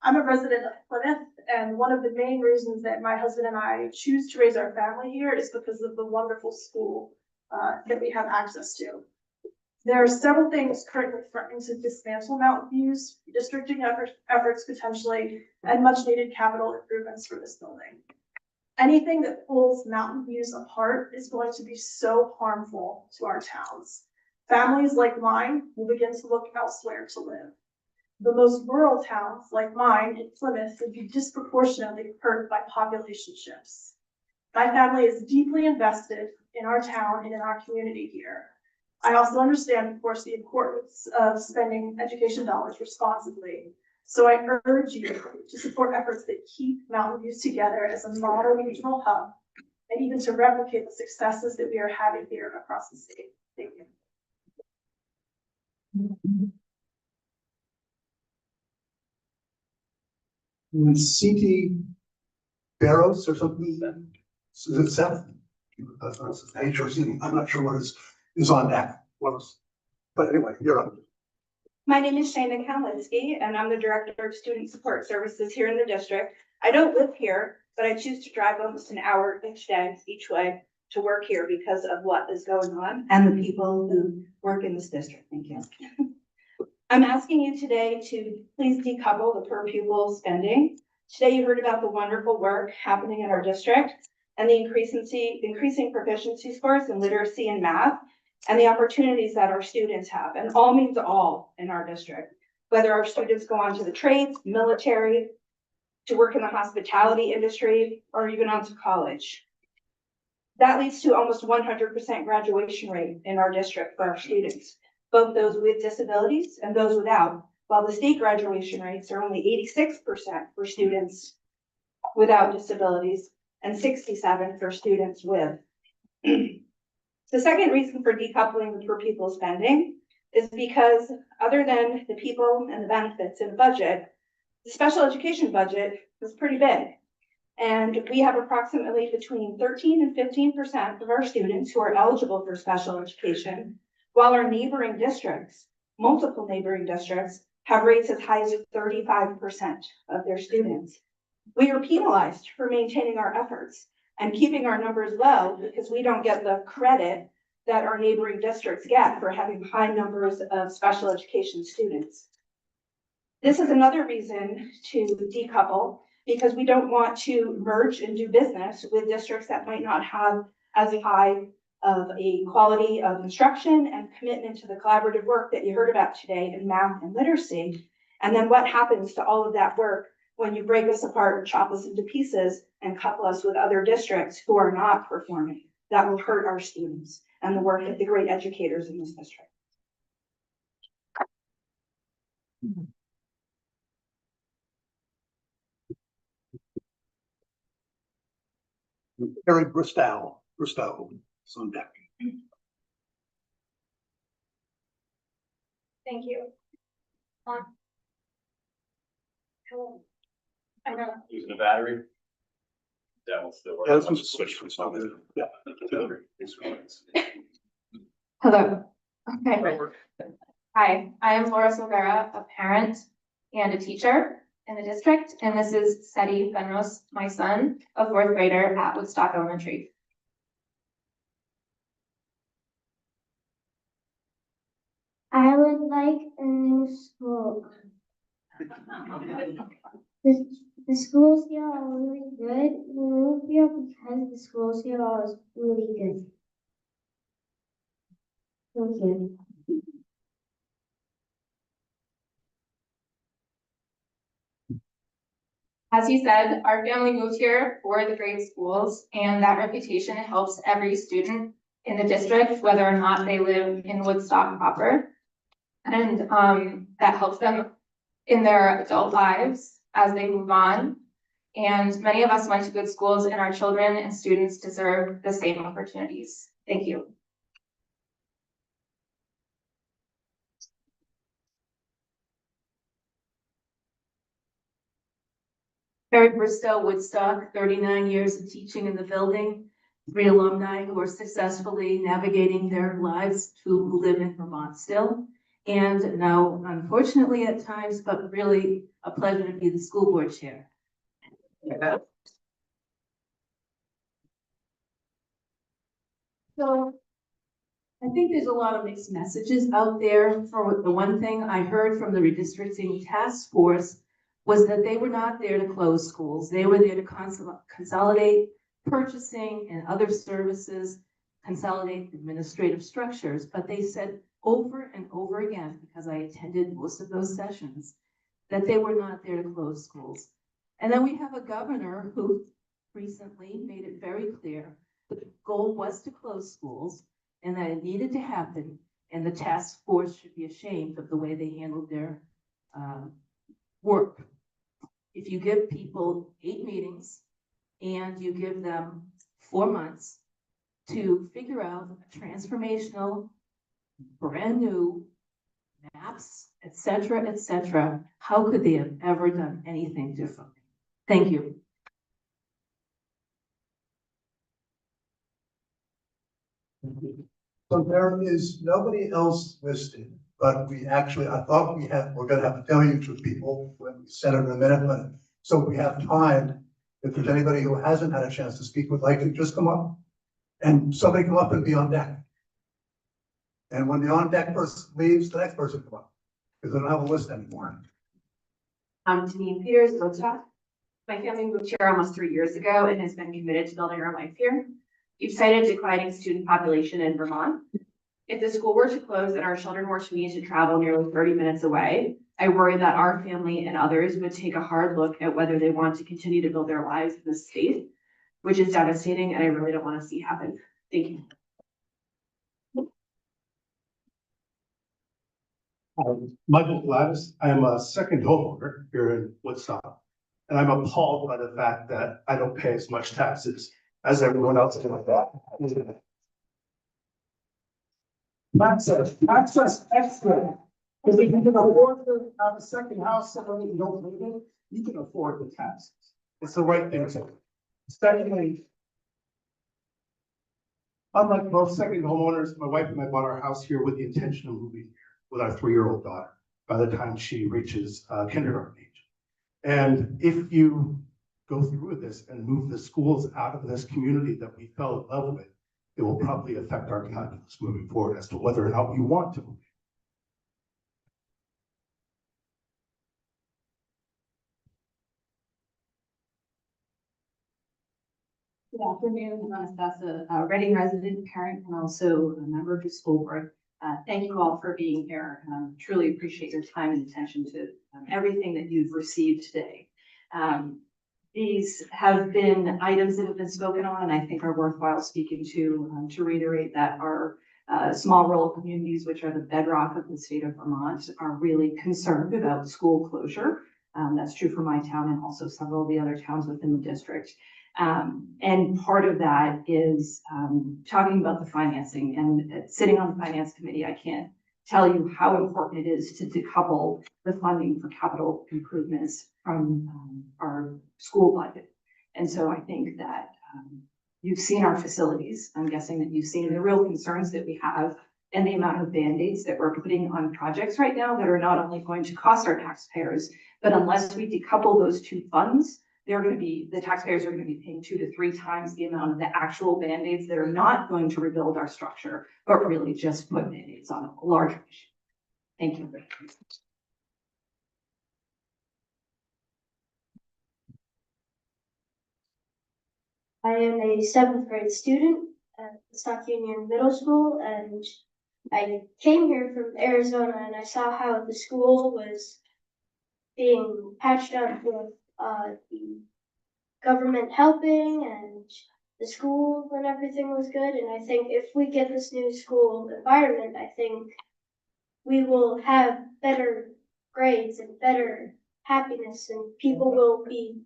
K: I'm a resident of Plymouth, and one of the main reasons that my husband and I choose to raise our family here is because of the wonderful school that we have access to. There are several things currently threatening to dismantle Mountain View's redistricting efforts potentially, and much needed capital improvements for this building. Anything that pulls Mountain Views apart is going to be so harmful to our towns. Families like mine will begin to look elsewhere to live. The most rural towns, like mine in Plymouth, would be disproportionately hurt by population shifts. My family is deeply invested in our town and in our community here. I also understand, of course, the importance of spending education dollars responsibly. So I urge you to support efforts that keep Mountain Views together as a model regional hub, and even to replicate the successes that we are having here across the state. Thank you.
C: And C.T. Barrows or something, is it Seth? HRC, I'm not sure what is on that, but anyway, you're up.
O: My name is Shayna Kalinski, and I'm the Director of Student Support Services here in the district. I don't live here, but I choose to drive almost an hour each day, each way to work here because of what is going on and the people who work in this district. Thank you. I'm asking you today to please decouple the per pupil spending. Today you heard about the wonderful work happening in our district and the increasing proficiency scores in literacy and math, and the opportunities that our students have, and all means all in our district. Whether our students go on to the trades, military, to work in the hospitality industry, or even on to college. That leads to almost 100% graduation rate in our district for our students, both those with disabilities and those without, while the state graduation rates are only 86% for students without disabilities and 67% for students with. The second reason for decoupling the per pupil spending is because other than the people and the benefits in the budget, the special education budget is pretty big. And we have approximately between 13 and 15% of our students who are eligible for special education, while our neighboring districts, multiple neighboring districts, have rates as high as 35% of their students. We are penalized for maintaining our efforts and keeping our numbers low because we don't get the credit that our neighboring districts get for having high numbers of special education students. This is another reason to decouple, because we don't want to merge and do business with districts that might not have as high of a quality of instruction and commitment to the collaborative work that you heard about today in math and literacy. And then what happens to all of that work when you break us apart and chop us into pieces and couple us with other districts who are not performing? That will hurt our students and the work of the great educators in this district.
C: Harry Bristow is on deck.
K: Thank you. I know.
F: Using a battery? That will still work.
C: Yeah, this one's a switch from something. Yeah.
G: Hello. Okay. Hi, I am Laura Silvera, a parent and a teacher in the district, and this is Seti Fenros, my son, a 4th grader at Woodstock Elementary.
T: I would like a new school. The schools here are really good. We moved here because the schools here are really good. Thank you.
G: As you said, our family moved here for the great schools, and that reputation helps every student in the district, whether or not they live in Woodstock proper. And that helps them in their adult lives as they move on. And many of us went to good schools, and our children and students deserve the same opportunities. Thank you.
N: Mary Bristow, Woodstock, 39 years of teaching in the building, 3 alumni who are successfully navigating their lives who live in Vermont still. And now, unfortunately at times, but really a pleasure to be the school board chair. So I think there's a lot of mixed messages out there. For the one thing I heard from the redistricting task force was that they were not there to close schools. They were there to consolidate purchasing and other services, consolidate administrative structures. But they said over and over again, because I attended most of those sessions, that they were not there to close schools. And then we have a governor who recently made it very clear that the goal was to close schools and that it needed to happen. And the task force should be ashamed of the way they handled their work. If you give people 8 meetings and you give them 4 months to figure out a transformational, brand new maps, et cetera, how could they have ever done anything differently? Thank you.
C: So there is nobody else listed, but we actually, I thought we're gonna have a deluge of people when we set it in a minute, but so we have time. If there's anybody who hasn't had a chance to speak, would like to just come up and somebody come up and be on deck. And when the on deck person leaves, the next person come up, because they don't have a list anymore.
U: I'm Denise Peters, Woodstock. My family moved here almost 3 years ago and has been committed to building our life here. You've cited declining student population in Vermont. If the school were to close and our children were to need to travel nearly 30 minutes away, I worry that our family and others would take a hard look at whether they want to continue to build their lives in this state, which is devastating and I really don't want to see happen. Thank you.
V: Michael Gladys, I am a second homeowner here in Woodstock. And I'm appalled by the fact that I don't pay as much taxes as everyone else in that. Access extra. Because if you can afford to have a second house somewhere that you don't live in, you can afford the taxes. It's the right thing to do. Secondly, unlike most second homeowners, my wife and I bought our house here with the intention of moving here with our 3-year-old daughter by the time she reaches kindergarten age. And if you go through with this and move the schools out of this community that we fell in love with, it will probably affect our calculus moving forward as to whether or not we want to move.
W: Good afternoon, I'm Anastasia, a Reading resident, parent, and also a member of the school board. Thank you all for being here. Truly appreciate your time and attention to everything that you've received today. These have been items that have been spoken on, and I think are worthwhile speaking to reiterate that our small rural communities, which are the bedrock of the state of Vermont, are really concerned about school closure. That's true for my town and also several of the other towns within the district. And part of that is talking about the financing, and sitting on the finance committee, I can't tell you how important it is to decouple the funding for capital improvements from our school budget. And so I think that you've seen our facilities. I'm guessing that you've seen the real concerns that we have and the amount of Band-Aids that we're putting on projects right now that are not only going to cost our taxpayers, but unless we decouple those two funds, the taxpayers are going to be paying 2 to 3 times the amount of the actual Band-Aids that are not going to rebuild our structure, but really just put Band-Aids on a larger issue. Thank you.
T: I am a 7th grade student at Stock Union Middle School, and I came here from Arizona and I saw how the school was being patched up with the government helping and the school and everything was good. And I think if we get this new school environment, I think we will have better grades and better happiness, and people will be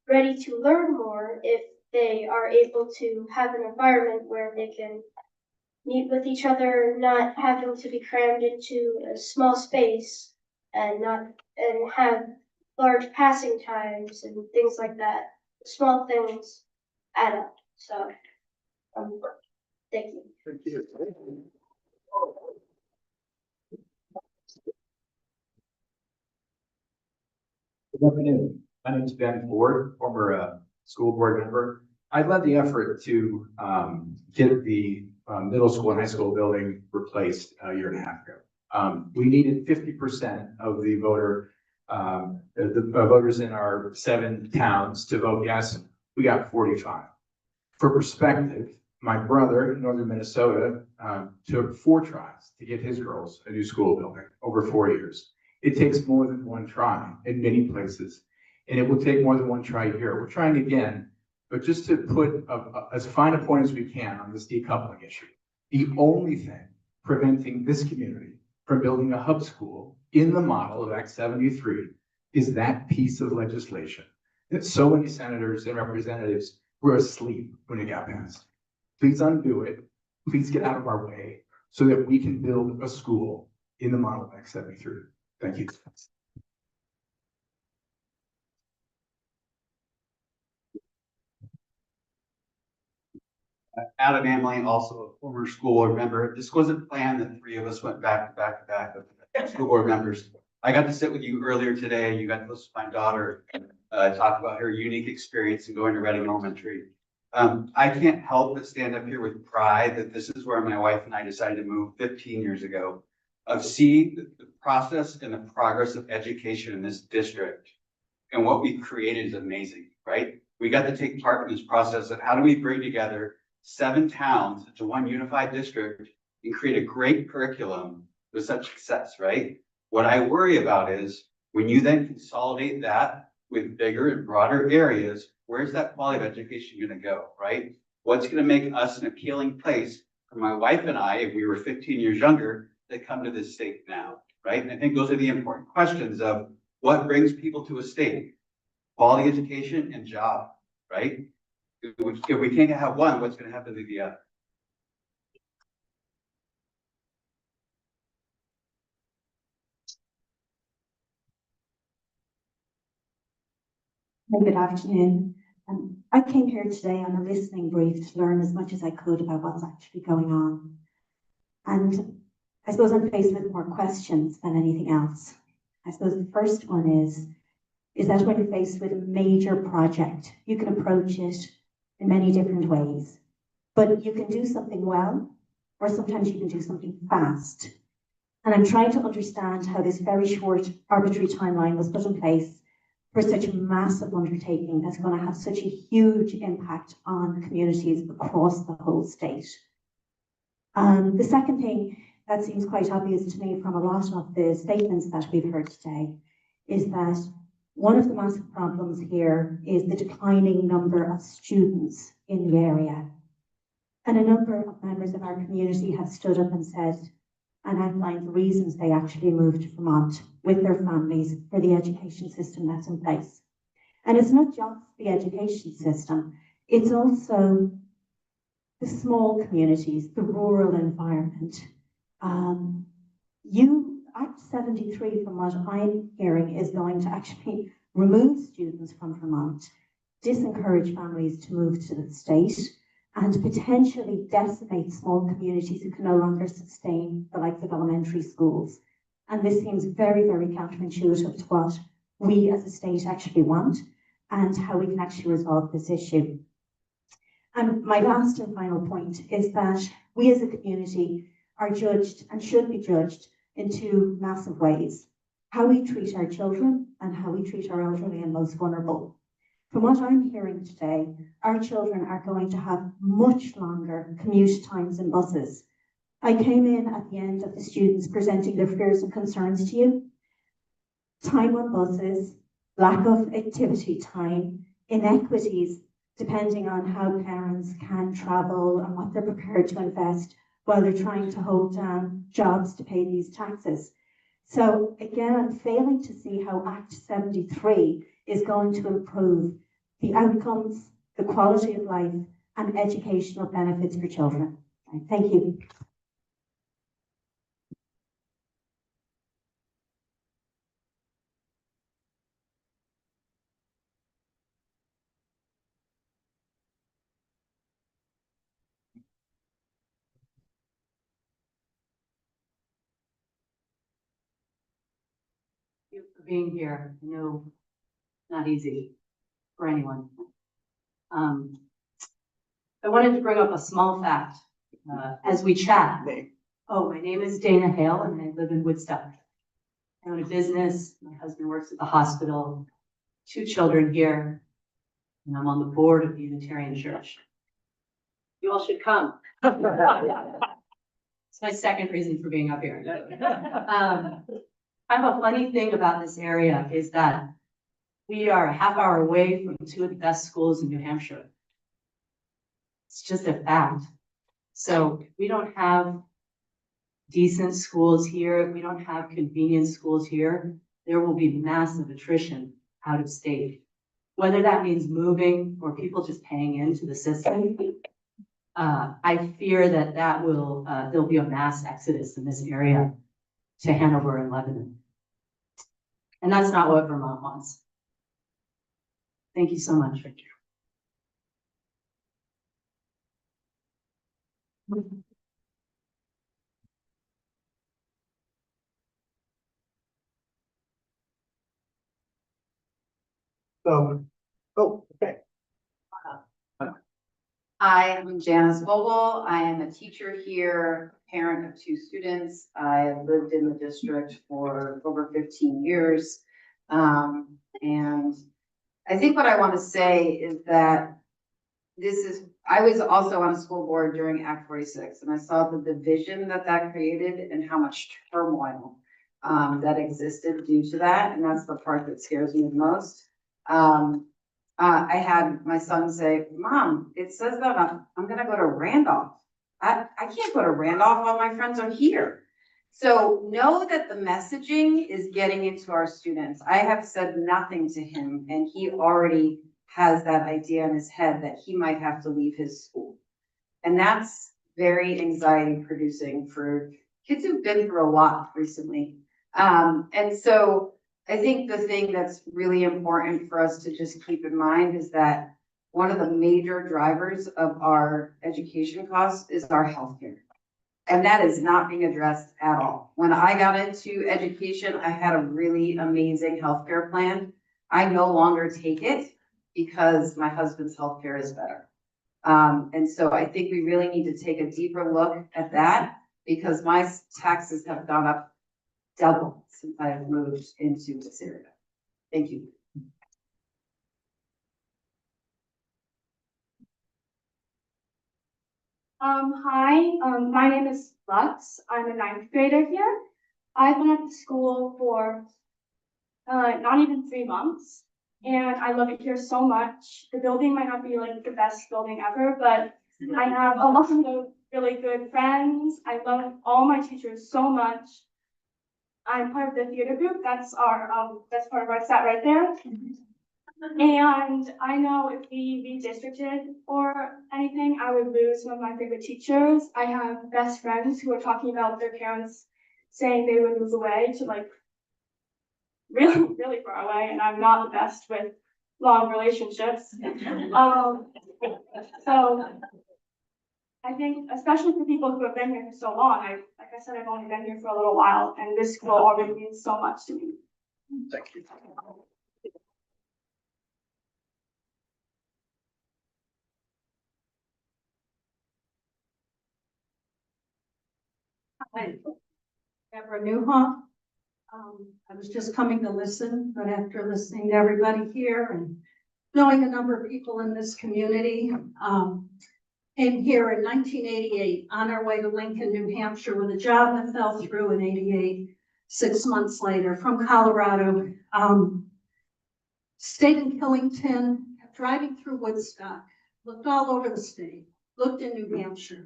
T: ready to learn more if they are able to have an environment where they can meet with each other, not having to be crammed into a small space and have large passing times and things like that. Small things add up. So, thank you.
S: Thank you.
H: Good afternoon. My name is Ben Ford, former school board member. I led the effort to get the middle school and high school building replaced a year and a half ago. We needed 50% of the voters in our 7 towns to vote yes. We got 45. For perspective, my brother in northern Minnesota took 4 tries to get his girls a new school building over 4 years. It takes more than 1 try in many places, and it will take more than 1 try here. We're trying again, but just to put as fine a point as we can on this decoupling issue, the only thing preventing this community from building a hub school in the model of Act 73 is that piece of legislation that so many senators and representatives were asleep when it got passed. Please undo it. Please get out of our way so that we can build a school in the model of Act 73. Thank you.
I: Adam Amling, also a former school board member. This wasn't planned, the 3 of us went back to back to back of school board members. I got to sit with you earlier today. You got to listen to my daughter talk about her unique experience in going to Reading Elementary. I can't help but stand up here with pride that this is where my wife and I decided to move 15 years ago, of seeing the process and the progress of education in this district. And what we've created is amazing, right? We got to take part in this process of how do we bring together 7 towns into 1 unified district and create a great curriculum with such success, right? What I worry about is when you then consolidate that with bigger and broader areas, where's that quality of education going to go, right? What's going to make us an appealing place for my wife and I, if we were 15 years younger, to come to this state now, right? And I think those are the important questions of what brings people to a state, quality education and job, right? If we can't have one, what's going to happen to the other?
M: Good afternoon. I came here today on a listening brief to learn as much as I could about what's actually going on. And I suppose I'm faced with more questions than anything else. I suppose the first one is that when you're faced with a major project, you can approach it in many different ways. But you can do something well, or sometimes you can do something fast. And I'm trying to understand how this very short arbitrary timeline was put in place for such a massive undertaking that's going to have such a huge impact on communities across the whole state. The second thing that seems quite obvious to me from a lot of the statements that we've heard today is that one of the massive problems here is the declining number of students in the area. And a number of members of our community have stood up and said and outlined the reasons they actually moved to Vermont with their families for the education system that's in place. And it's not just the education system, it's also the small communities, the rural environment. Act 73, from what I'm hearing, is going to actually remove students from Vermont, disencourage families to move to the state, and potentially decimate small communities who can no longer sustain the likes of elementary schools. And this seems very, very counterintuitive to what we as a state actually want and how we can actually resolve this issue. And my last and final point is that we as a community are judged and should be judged in 2 massive ways: how we treat our children and how we treat our elderly and most vulnerable. From what I'm hearing today, our children are going to have much longer commute times in buses. I came in at the end of the students presenting their fears and concerns to you. Time on buses, lack of activity time, inequities depending on how parents can travel and what they're prepared to invest while they're trying to hold down jobs to pay these taxes. So again, I'm failing to see how Act 73 is going to improve the outcomes, the quality of life, and educational benefits for children. Thank you.
N: you for being here. I know, not easy for anyone. I wanted to bring up a small fact, as we chat. Oh, my name is Dana Hale and I live in Woodstock. I own a business. My husband works at the hospital, 2 children here, and I'm on the board of the Unitarian Church. You all should come. It's my second reason for being up here. Kind of a funny thing about this area is that we are a half hour away from 2 of the best schools in New Hampshire. It's just a fact. So we don't have decent schools here. We don't have convenient schools here. There will be massive attrition out of state. Whether that means moving or people just paying into the system, I fear that will, there'll be a mass exodus in this area to Hanover and Lebanon. And that's not what Vermont wants. Thank you so much. Thank you.
D: So, oh, okay.
B: Hi, I'm Janice Vogel. I am a teacher here, parent of 2 students. I have lived in the district for over 15 years. And I think what I want to say is that I was also on a school board during Act 46, and I saw the division that created and how much turmoil that existed due to that. And that's the part that scares me the most. I had my son say, Mom, it says that I'm going to go to Randolph. I can't go to Randolph. All my friends are here. So know that the messaging is getting into our students. I have said nothing to him, and he already has that idea in his head that he might have to leave his school. And that's very anxiety producing for kids who've been through a lot recently. And so I think the thing that's really important for us to just keep in mind is that one of the major drivers of our education costs is our healthcare. And that is not being addressed at all. When I got into education, I had a really amazing healthcare plan. I no longer take it because my husband's healthcare is better. And so I think we really need to take a deeper look at that because my taxes have gone up double since I have moved into this area. Thank you.
G: Hi, my name is Lux. I'm a 9th grader here. I've been at the school for not even 3 months, and I love it here so much. The building might not be like the best building ever, but I have a lot of really good friends. I love all my teachers so much. I'm part of the theater group. That's part of our set right there. And I know if we redistricted or anything, I would lose some of my favorite teachers. I have best friends who are talking about their parents saying they would move away to like really, really far away. And I'm not the best with long relationships. So I think, especially for people who have been here for so long, like I said, I've only been here for a little while, and this school already means so much to me.
D: Thank you.
E: Hi, Deborah Newhoff. I was just coming to listen, but after listening to everybody here and knowing a number of people in this community, came here in 1988 on our way to Lincoln, New Hampshire with a job that fell through in 88, 6 months later from Colorado. Stayed in Killington, driving through Woodstock, looked all over the state, looked in New Hampshire.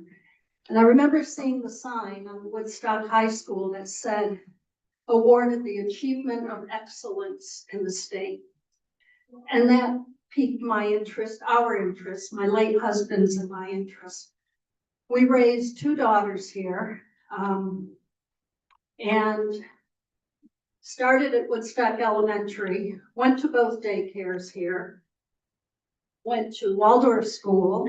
E: And I remember seeing the sign on Woodstock High School that said, awarded the achievement of excellence in the state. And that piqued my interest, our interest, my late husband's and my interest. We raised two daughters here, and started at Woodstock Elementary, went to both daycares here, went to Waldorf School,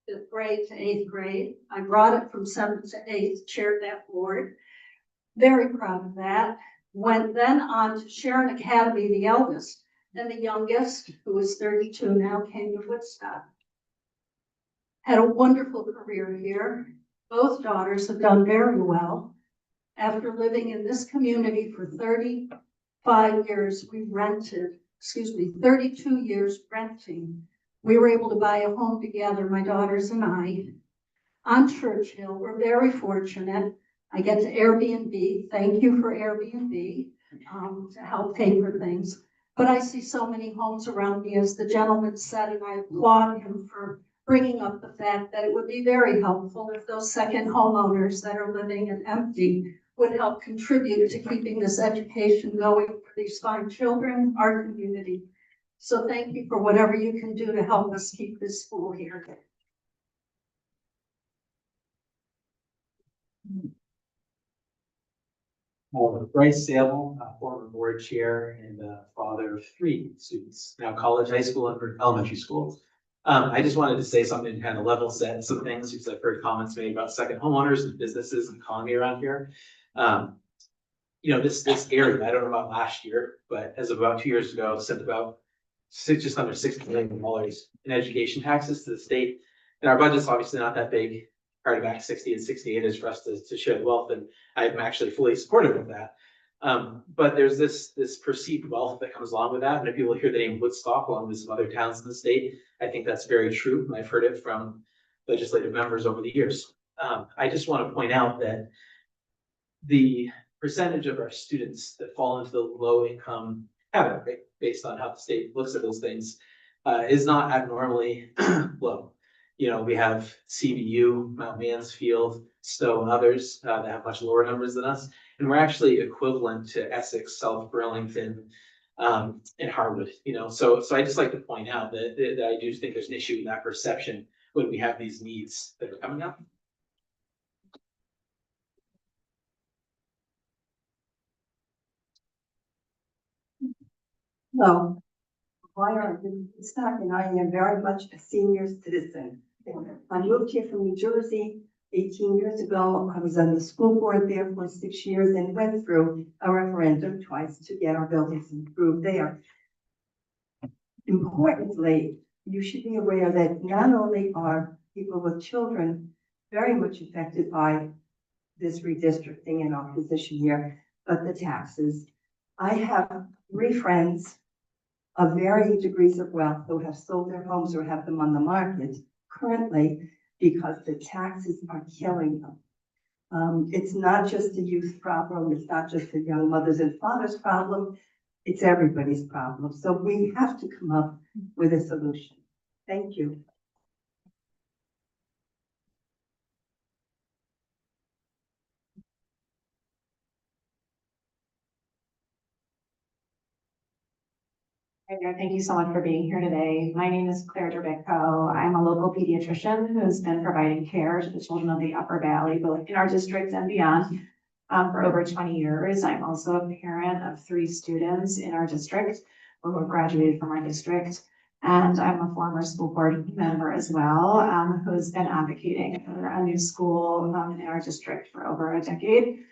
E: 5th grade to 8th grade. I brought it from 7th to 8th, chaired that board. Very proud of that. Went then on to Sharon Academy, the eldest, and the youngest, who is 32 now, came to Woodstock. Had a wonderful career here. Both daughters have done very well. After living in this community for 35 years, 32 years renting. We were able to buy a home together, my daughters and I, on Churchill. We're very fortunate. I get to Airbnb. Thank you for Airbnb to help pay for things. But I see so many homes around me, as the gentleman said, and I applaud him for bringing up the fact that it would be very helpful if those second homeowners that are living and empty would help contribute to keeping this education going for these fine children, our community. So thank you for whatever you can do to help us keep this school here.
J: Bryce Sable, former board chair and father of 3 students, now college, high school, and elementary school. I just wanted to say something to kind of level set some things, because I've heard comments made about second homeowners and businesses and economy around here. You know, this area, I don't know about last year, but as of about 2 years ago, sent about just under $60 million in education taxes to the state. And our budget's obviously not that big. Part of Act 60 and 68 is for us to share the wealth, and I'm actually fully supportive of that. But there's this perceived wealth that comes along with that. And if people hear the name Woodstock along with some other towns in the state, I think that's very true. And I've heard it from legislative members over the years. I just want to point out that the percentage of our students that fall into the low income category, based on how the state looks at those things, is not abnormally low. You know, we have CBU, Mount Mansfield, Stowe, and others that have much lower numbers than us. And we're actually equivalent to Essex, South Burlington, and Harwood, you know. So I just like to point out that I do think there's an issue in that perception when we have these needs that are coming up.
L: Hello. Why Woodstock, and I am very much a senior citizen. I moved here from New Jersey 18 years ago. I was on the school board there for 6 years and went through a referendum twice to get our buildings improved there. Importantly, you should be aware that not only are people with children very much affected by this redistricting and our position here, but the taxes. I have 3 friends of varying degrees of wealth who have sold their homes or have them on the market currently because the taxes are killing them. It's not just a youth problem. It's not just a young mothers and fathers problem. It's everybody's problem. So we have to come up with a solution. Thank you.
U: Hi there. Thank you so much for being here today. My name is Claire Durbecko. I'm a local pediatrician who's been providing care to the children of the Upper Valley, both in our district and beyond, for over 20 years. I'm also a parent of 3 students in our district who have graduated from our district. And I'm a former school board member as well, who's been advocating for a new school in our district for over a decade.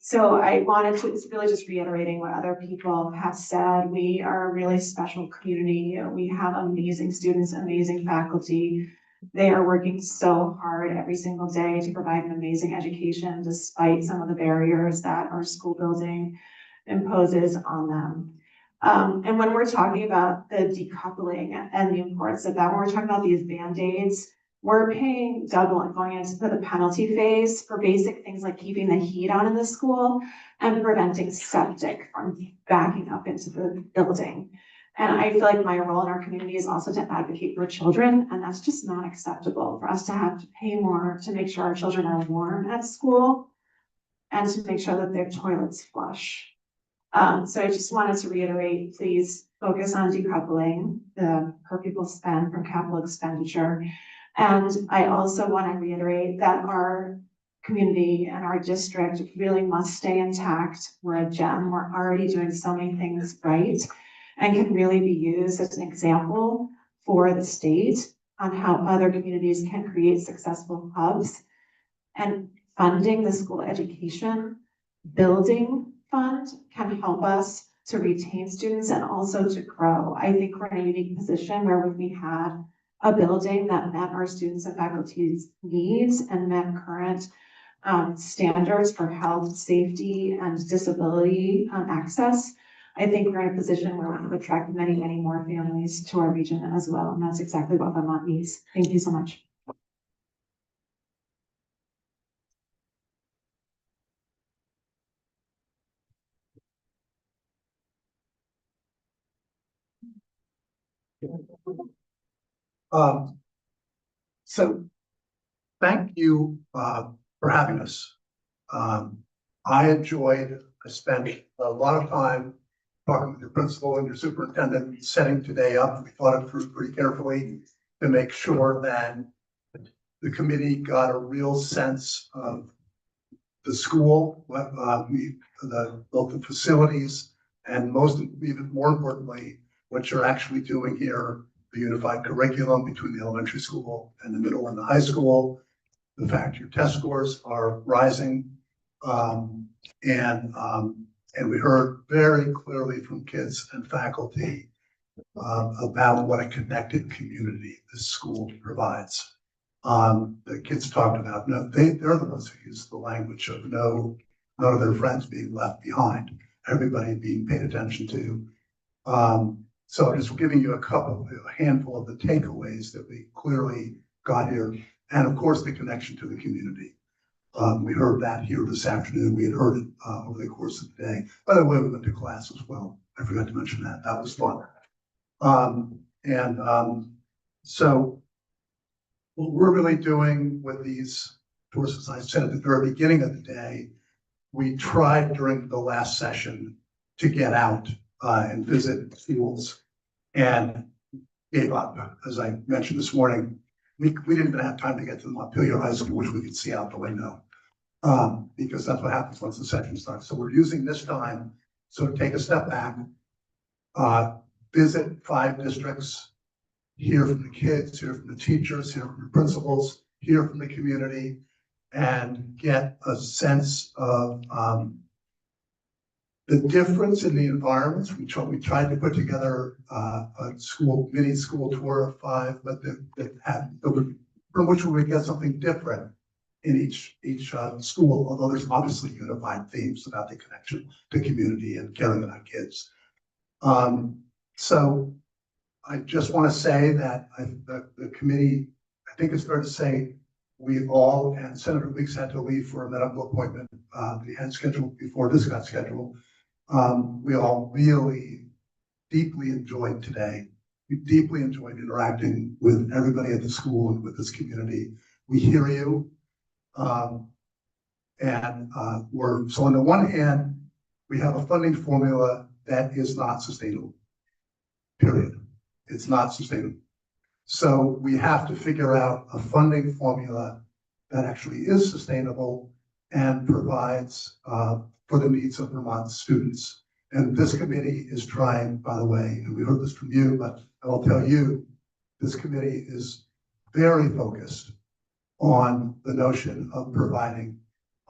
U: So I wanted to, it's really just reiterating what other people have said. We are a really special community. We have amazing students, amazing faculty. They are working so hard every single day to provide an amazing education, despite some of the barriers that our school building imposes on them. And when we're talking about the decoupling and the importance of that, when we're talking about these Band-Aids, we're paying double and going into the penalty phase for basic things like keeping the heat on in the school and preventing septic from backing up into the building.
P: And I feel like my role in our community is also to advocate for children, and that's just not acceptable for us to have to pay more to make sure our children are warm at school and to make sure that their toilets flush. So I just wanted to reiterate, please focus on decoupling the per pupil spend from capital expenditure. And I also want to reiterate that our community and our district really must stay intact. We're a gem. We're already doing so many things right and can really be used as an example for the state on how other communities can create successful hubs. And funding the school education building fund can help us to retain students and also to grow. I think we're in a unique position where we had a building that met our students and faculty's needs and met current standards for health, safety, and disability access. I think we're in a position where we can attract many, many more families to our region as well. And that's exactly what Vermont needs. Thank you so much.
C: So thank you for having us. I spent a lot of time talking with your principal and your superintendent, setting today up. We thought it through pretty carefully to make sure that the committee got a real sense of the school, both the facilities, and even more importantly, what you're actually doing here, the unified curriculum between the elementary school and the middle and the high school, the fact your test scores are rising, and we heard very clearly from kids and faculty about what a connected community this school provides. The kids talked about, they're the ones who use the language of none of their friends being left behind, everybody being paid attention to. So I'm just giving you a handful of the takeaways that we clearly got here. And of course, the connection to the community. We heard that here this afternoon. We had heard it over the course of the day. By the way, we went to class as well. I forgot to mention that. That was fun. So what we're really doing with these tours, as I said at the very beginning of the day, we tried during the last session to get out and visit schools and gave up. As I mentioned this morning, we didn't even have time to get to the Montpelier High School, which we could see out the window, because that's what happens once the session starts. So we're using this time, so take a step back, visit 5 districts, hear from the kids, hear from the teachers, hear from the principals, hear from the community, and get a sense of the difference in the environments. We tried to put together a mini school tour of 5, but from which we would get something different in each school, although there's obviously unified themes about the connection to community and caring about kids. So I just want to say that the committee, I think it's fair to say, we all, and Senator Weeks had to leave for a medical appointment we had scheduled before this got scheduled. We all really deeply enjoyed today. We deeply enjoyed interacting with everybody at the school and with this community. We hear you. So on the one hand, we have a funding formula that is not sustainable, period. It's not sustainable. So we have to figure out a funding formula that actually is sustainable and provides for the needs of Vermont students. And this committee is trying, by the way, and we heard this from you, but I'll tell you, this committee is very focused on the notion of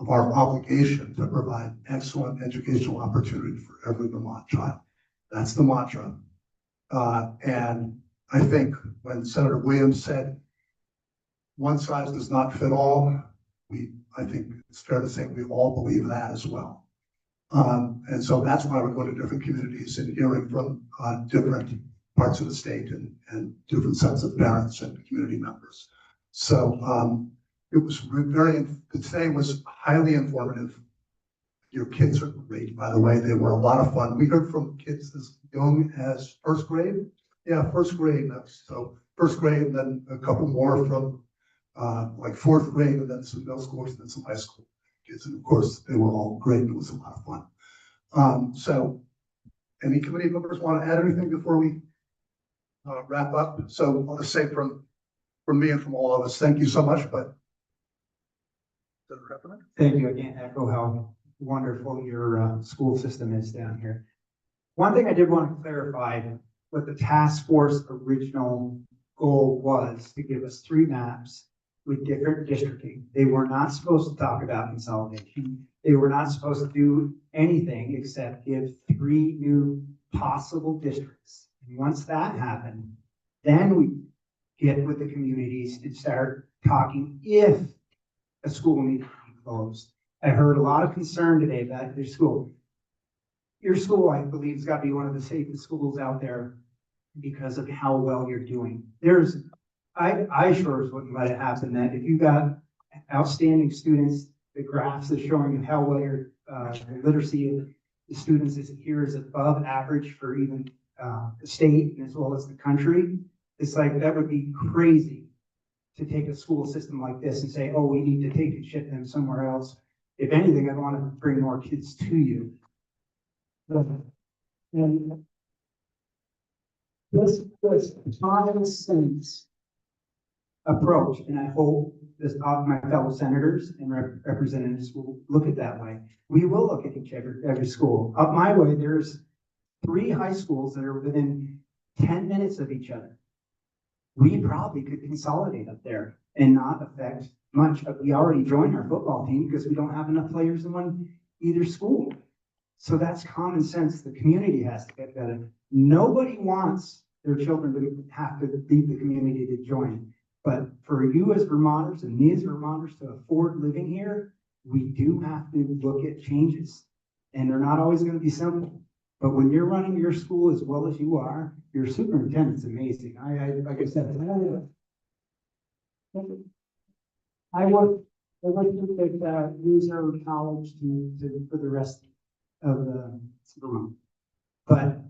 C: our obligation to provide excellent educational opportunity for every Vermont child. That's the mantra. And I think when Senator Williams said, one size does not fit all, I think it's fair to say we all believe that as well. And so that's why we're going to different communities and hearing from different parts of the state and different sets of parents and community members. So it was today was highly informative. Your kids are great, by the way. They were a lot of fun. We heard from kids as young as first grade. Yeah, first grade. So first grade, and then a couple more from like fourth grade, and then some middle schoolers, and then some high school kids. And of course, they were all great. It was a lot of fun. So any committee members want to add anything before we wrap up? So I'll just say from me and from all of us, thank you so much, but.
A: Thank you. I can't echo how wonderful your school system is down here. One thing I did want to clarify, what the task force original goal was to give us 3 maps with different districting. They were not supposed to talk about consolidation. They were not supposed to do anything except give 3 new possible districts. And once that happened, then we get with the communities and start talking if a school needs to be closed. I heard a lot of concern today about your school. Your school, I believe, has got to be one of the safest schools out there because of how well you're doing. I sure wouldn't let it happen that if you got outstanding students, the graphs are showing how well your literacy of the students is here is above average for even the state as well as the country. It's like, that would be crazy to take a school system like this and say, oh, we need to take and ship them somewhere else. If anything, I'd want to bring more kids to you. And this common sense approach, and I hope this, my fellow senators and representatives will look at that way. We will look at every school. Up my way, there's 3 high schools that are within 10 minutes of each other. We probably could consolidate up there and not affect much. We already joined our football team because we don't have enough players in either school. So that's common sense. The community has to get better. Nobody wants their children to have to leave the community to join. But for you as Vermonters and me as Vermonters to afford living here, we do have to look at changes. And they're not always going to be simple. But when you're running your school as well as you are, your superintendent's amazing. Like I said, I worked at User College for the rest of the Vermont. But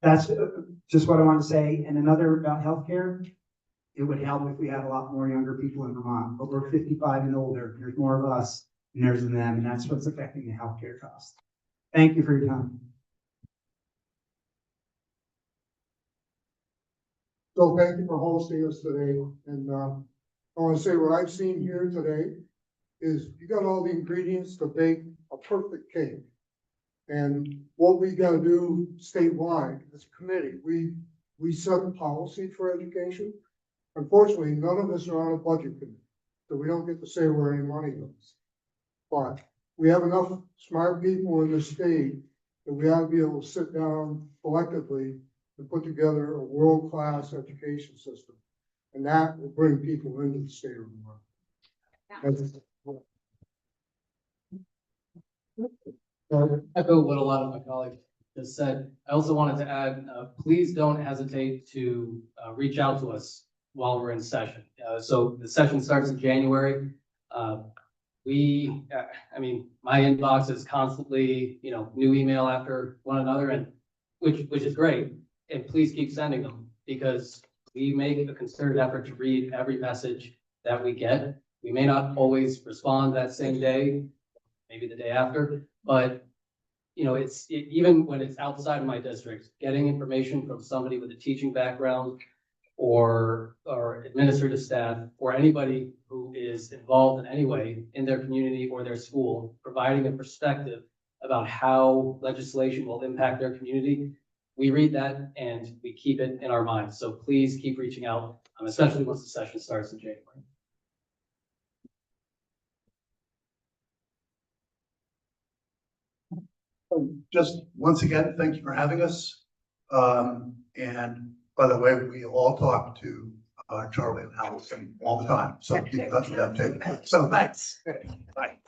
A: that's just what I want to say. And another about healthcare, it would help if we had a lot more younger people in Vermont. But we're 55 and older. There's more of us and there's them, and that's what's affecting the healthcare cost. Thank you for your time.
D: So thank you for hosting us today. And I want to say what I've seen here today is you got all the ingredients to bake a perfect cake. And what we got to do statewide as a committee, we set policy for education. Unfortunately, none of us are on a budget committee, so we don't get to say where any money goes. But we have enough smart people in the state that we ought to be able to sit down collectively and put together a world-class education system. And that will bring people into the state of Vermont.
Q: Echo what a lot of my colleagues just said. I also wanted to add, please don't hesitate to reach out to us while we're in session. So the session starts in January. I mean, my inbox is constantly, new email after one another, and which is great. And please keep sending them, because we make a concerted effort to read every message that we get. We may not always respond that same day, maybe the day after, but even when it's outside of my district, getting information from somebody with a teaching background or administrative staff or anybody who is involved in any way in their community or their school, providing a perspective about how legislation will impact their community. We read that and we keep it in our minds. So please keep reaching out, especially once the session starts in January.
C: Just once again, thank you for having us. And by the way, we all talk to Charlie and Allison all the time. So keep in touch with them too. So thanks. Bye.